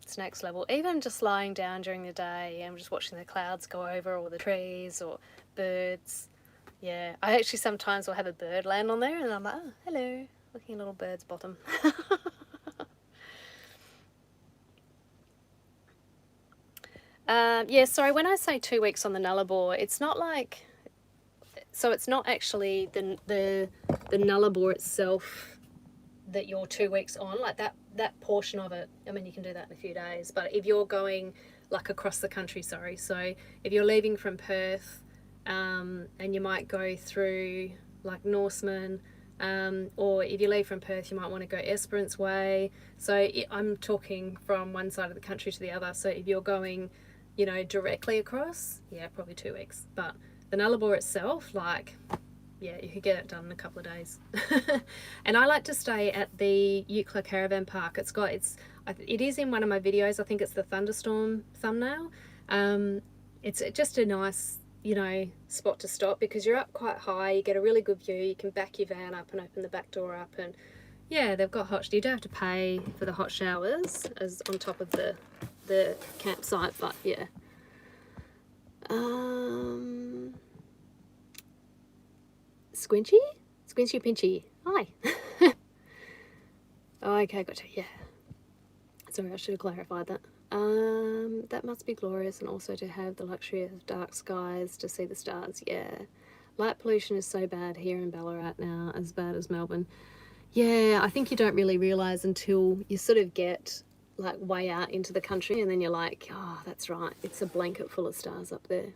it's next level. Even just lying down during the day and just watching the clouds go over, or the trees or birds. Yeah, I actually sometimes will have a bird land on there and I'm like, oh, hello, looking at a little bird's bottom. Yeah, sorry, when I say 2 weeks on the Nullarbor, it's not like, so it's not actually the Nullarbor itself that you're 2 weeks on, like that portion of it. I mean, you can do that in a few days, but if you're going like across the country, sorry, so if you're leaving from Perth and you might go through like Norseman, or if you leave from Perth, you might want to go Esperance Way. So I'm talking from one side of the country to the other. So if you're going, you know, directly across, yeah, probably 2 weeks. But the Nullarbor itself, like, yeah, you could get it done in a couple of days. And I like to stay at the Eucalypt Caravan Park. It is in one of my videos. I think it's the thunderstorm thumbnail. It's just a nice, you know, spot to stop because you're up quite high. You get a really good view. You can back your van up and open the back door up, and yeah, they've got hot. You don't have to pay for the hot showers as on top of the campsite, but yeah. Squinchy Pinchy. Hi. Oh, okay, gotcha. Yeah. Sorry, I should have clarified that. That must be glorious, and also to have the luxury of dark skies to see the stars. Yeah. Light pollution is so bad here in Ballarat now, as bad as Melbourne. Yeah, I think you don't really realise until you sort of get like way out into the country, and then you're like, oh, that's right, it's a blanket full of stars up there.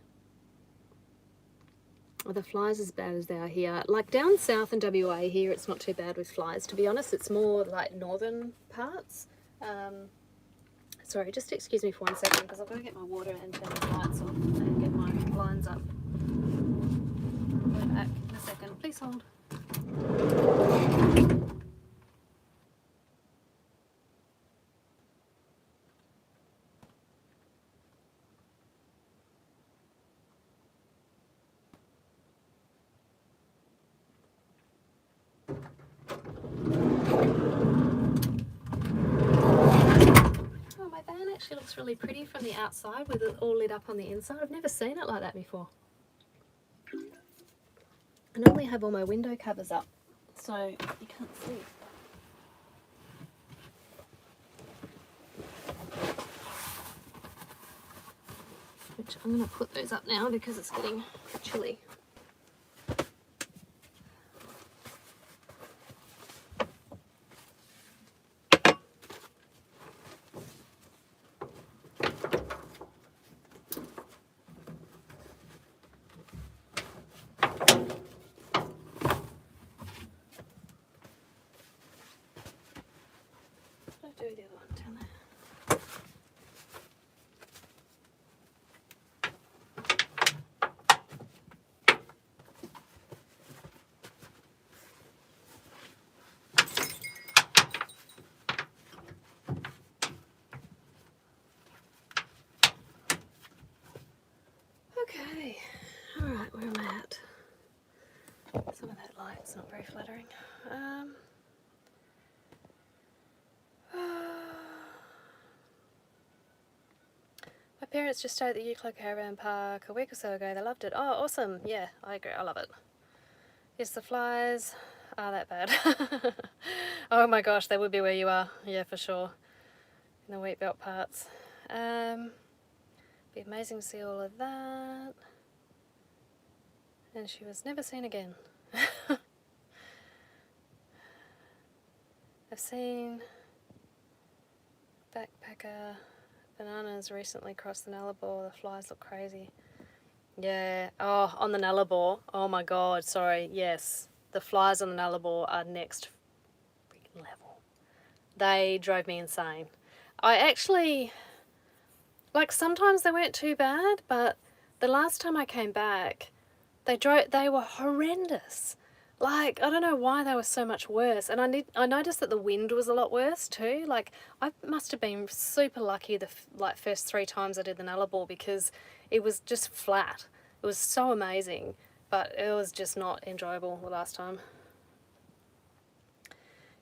Are the flies as bad as they are here? Like down south in WA here, it's not too bad with flies, to be honest. It's more like northern parts. Sorry, just excuse me for 1 second because I've got to get my water and turn the lights on and get my blinds up. I'll be back in a second. Please hold. Actually looks really pretty from the outside with it all lit up on the inside. I've never seen it like that before. I normally have all my window covers up, so you can't see. Which I'm going to put those up now because it's getting chilly. Do the other one down there. Okay, all right, where am I at? Some of that light's not very flattering. My parents just stayed at the Eucalypt Caravan Park a week or so ago. They loved it. Oh, awesome. Yeah, I agree. I love it. Yes, the flies are that bad. Oh my gosh, they would be where you are. Yeah, for sure. In the wheat belt parts. Be amazing to see all of that. And she was never seen again. I've seen backpacker bananas recently cross the Nullarbor. The flies look crazy. Yeah. Oh, on the Nullarbor. Oh my god, sorry. Yes. The flies on the Nullarbor are next freaking level. They drove me insane. I actually, like, sometimes they weren't too bad, but the last time I came back, they were horrendous. Like, I don't know why they were so much worse. And I noticed that the wind was a lot worse too. Like, I must have been super lucky the first 3 times I did the Nullarbor because it was just flat. It was so amazing, but it was just not enjoyable the last time.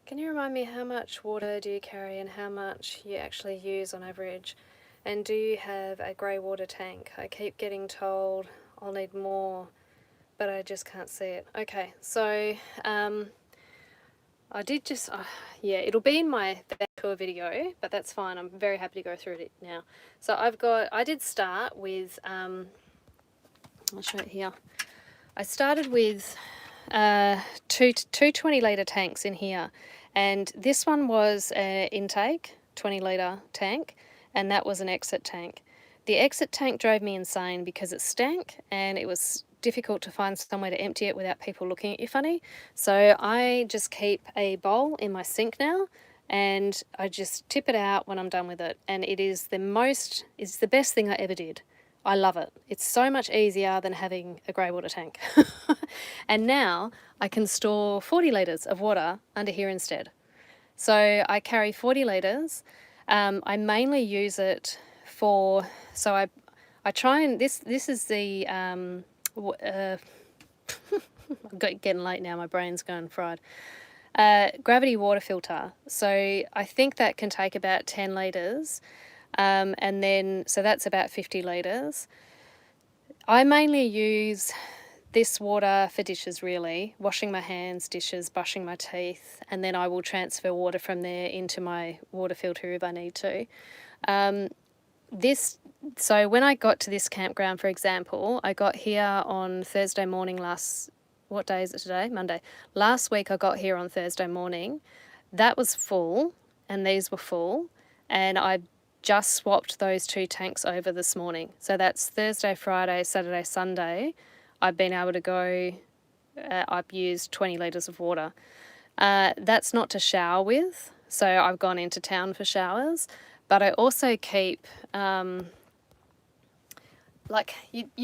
Can you remind me how much water do you carry and how much you actually use on average? And do you have a grey water tank? I keep getting told I'll need more, but I just can't see it. Okay, so I did just, yeah, it'll be in my tour video, but that's fine. I'm very happy to go through it now. So I did start with, I'll show it here. I started with two 20-litre tanks in here, and this one was an intake 20-litre tank, and that was an exit tank. The exit tank drove me insane because it stank and it was difficult to find somewhere to empty it without people looking at you funny. So I just keep a bowl in my sink now, and I just tip it out when I'm done with it. And it's the best thing I ever did. I love it. It's so much easier than having a grey water tank. And now I can store 40 litres of water under here instead. So I carry 40 litres. I mainly use it for, so I try and, this is the, I'm getting late now, my brain's going fried. Gravity water filter. So I think that can take about 10 litres. And then, so that's about 50 litres. I mainly use this water for dishes, really, washing my hands, dishes, brushing my teeth, and then I will transfer water from there into my water filter if I need to. So when I got to this campground, for example, I got here on Thursday morning what day is it today? Monday. Last week I got here on Thursday morning. That was full, and these were full, and I just swapped those 2 tanks over this morning. So that's Thursday, Friday, Saturday, Sunday. I've been able to go, I've used 20 litres of water. That's not to shower with, so I've gone into town for showers, but I also keep, you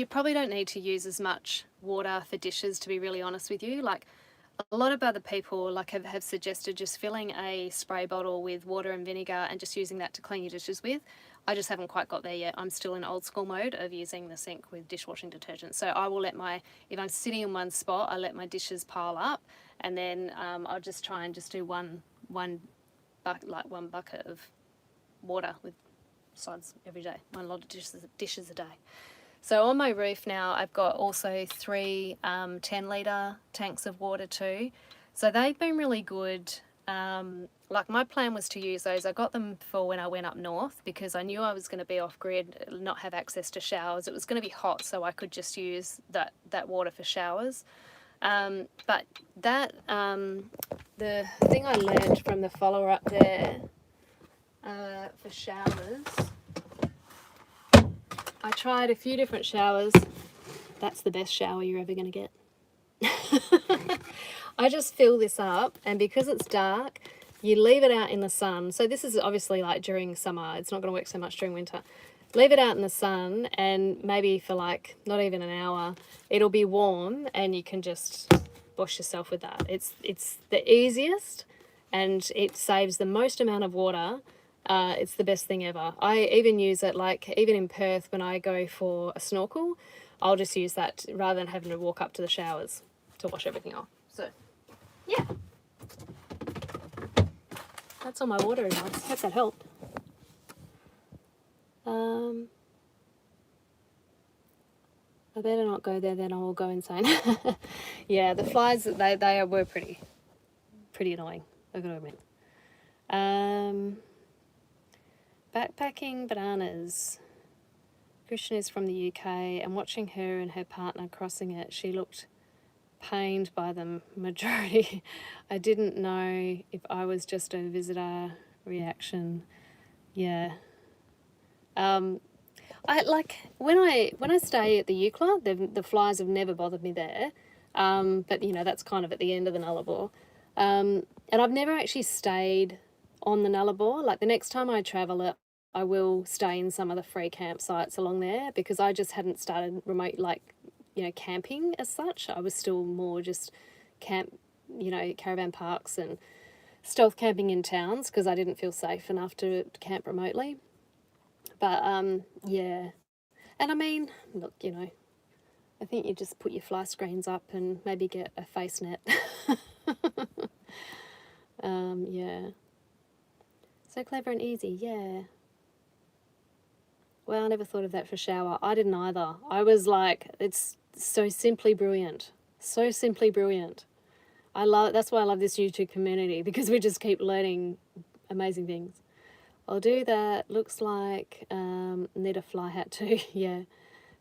probably don't need to use as much water for dishes, to be really honest with you. Like, a lot of other people have suggested just filling a spray bottle with water and vinegar and just using that to clean your dishes with. I just haven't quite got there yet. I'm still in old school mode of using the sink with dishwashing detergent. So I will if I'm sitting in one spot, I let my dishes pile up, and then I'll just try and just do one bucket of water with suds every day, one lot of dishes a day. So on my roof now, I've got also 3 10-litre tanks of water too. So they've been really good. Like, my plan was to use those. I got them for when I went up north because I knew I was going to be off grid, not have access to showers. It was going to be hot, so I could just use that water for showers. But that, the thing I learned from the follower up there for showers, I tried a few different showers. That's the best shower you're ever going to get. I just fill this up, and because it's dark, you leave it out in the sun. So this is obviously like during summer. It's not going to work so much during winter. Leave it out in the sun, and maybe for like not even an hour, it'll be warm, and you can just wash yourself with that. It's the easiest, and it saves the most amount of water. It's the best thing ever. I even use it, like, even in Perth when I go for a snorkel, I'll just use that rather than having to walk up to the showers to wash everything off. So, yeah. That's all my water, guys. Hope that helped. I better not go there, then I will go insane. Yeah, the flies, they were pretty annoying, I've got to admit. Backpacking bananas. Christian is from the UK, and watching her and her partner crossing it, she looked pained by the majority. I didn't know if I was just a visitor reaction. Yeah. I like when I stay at the Eucalypt, the flies have never bothered me there. But you know, that's kind of at the end of the Nullarbor. And I've never actually stayed on the Nullarbor. Like, the next time I travel it, I will stay in some of the free campsites along there, because I just hadn't started camping as such. I was still more just caravan parks and stealth camping in towns because I didn't feel safe enough to camp remotely. But, yeah. And I mean, look, I think you just put your fly screens up and maybe get a face net. Yeah. So clever and easy, yeah. Well, I never thought of that for shower. I didn't either. I was like, it's so simply brilliant. So simply brilliant. That's why I love this YouTube community, because we just keep learning amazing things. I'll do that. Looks like need a fly hat too. Yeah.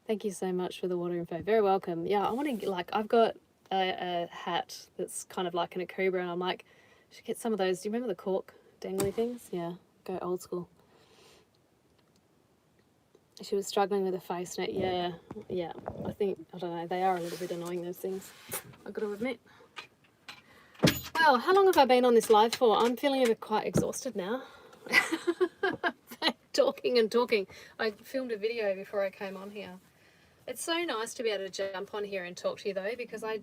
Thank you so much for the water info. Very welcome. Yeah, I want to, I've got a hat that's kind of like an akubra, and I'm like, I should get some of those. Do you remember the cork dangly things? Yeah, go old school. She was struggling with a face net. Yeah. I think, I don't know, they are a little bit annoying, those things, I've got to admit. Well, how long have I been on this live for? I'm feeling a bit quite exhausted now. Talking and talking. I filmed a video before I came on here. It's so nice to be able to jump on here and talk to you though, because I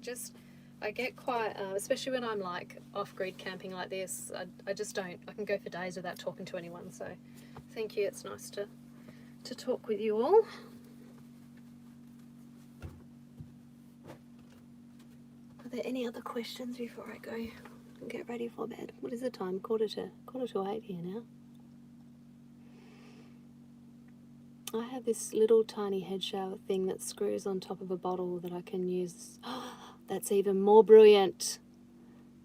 get quite, especially when I'm like off-grid camping like this, I just don't, I can go for days without talking to anyone. So thank you, it's nice to talk with you all. Are there any other questions before I go and get ready for bed? What is the time? Quarter to 8 here now. I have this little tiny head shower thing that screws on top of a bottle that I can use. That's even more brilliant.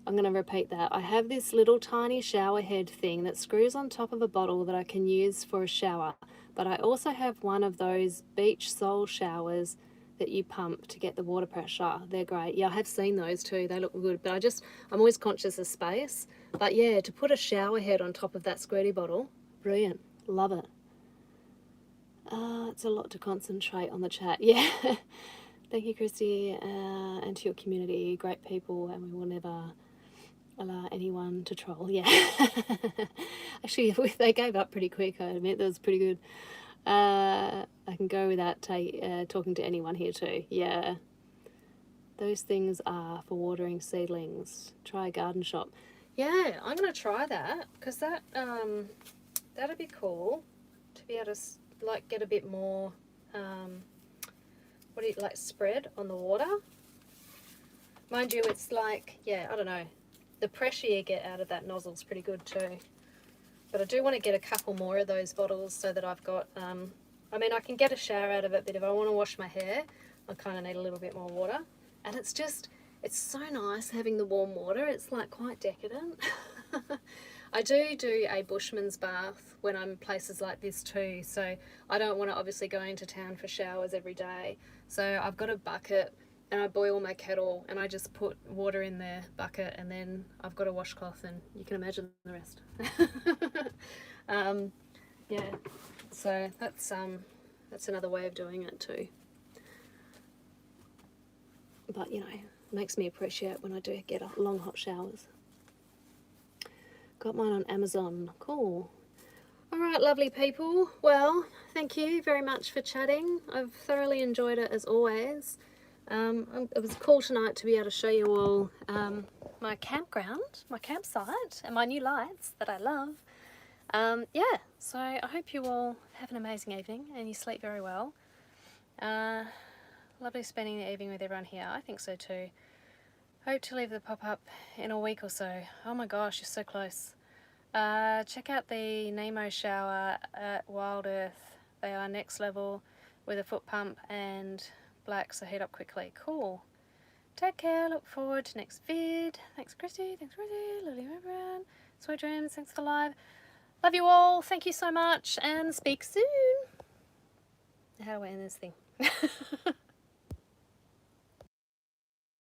I'm going to repeat that. I have this little tiny shower head thing that screws on top of a bottle that I can use for a shower. But I also have one of those beach sole showers that you pump to get the water pressure. They're great. Yeah, I have seen those too. They look good. But I'm always conscious of space. But yeah, to put a shower head on top of that squirty bottle, brilliant. Love it. It's a lot to concentrate on the chat. Yeah. Thank you, Christy, and to your community. Great people, and we will never allow anyone to troll. Yeah. Actually, they gave up pretty quick, I admit. That was pretty good. I can go without talking to anyone here too. Yeah. Those things are for watering seedlings. Try a garden shop. Yeah, I'm going to try that, because that'd be cool to be able to like get a bit more spread on the water. Mind you, it's like, yeah, I don't know, the pressure you get out of that nozzle is pretty good too. But I do want to get a couple more of those bottles so that I've got, I mean, I can get a shower out of it, but if I want to wash my hair, I kind of need a little bit more water. And it's so nice having the warm water. It's like quite decadent. I do a bushman's bath when I'm in places like this too, so I don't want to obviously go into town for showers every day. So I've got a bucket and I boil my kettle and I just put water in the bucket, and then I've got a washcloth, and you can imagine the rest. Yeah, so that's another way of doing it too. But you know, it makes me appreciate when I do get long hot showers. Got mine on Amazon. Cool. All right, lovely people. Well, thank you very much for chatting. I've thoroughly enjoyed it as always. It was cool tonight to be able to show you all my campground, my campsite, and my new lights that I love. Yeah, so I hope you all have an amazing evening and you sleep very well. Lovely spending the evening with everyone here. I think so too. Hope to leave the pop-up in a week or so. Oh my gosh, you're so close. Check out the Nemo shower at Wild Earth. They are next level with a foot pump and black, so heat up quickly. Cool. Take care. Look forward to next vid. Thanks, Christy. Thanks, Rosie. Lily Rembrandt. Sweet dreams. Thanks for the live. Love you all. Thank you so much, and speak soon. How do I end this thing?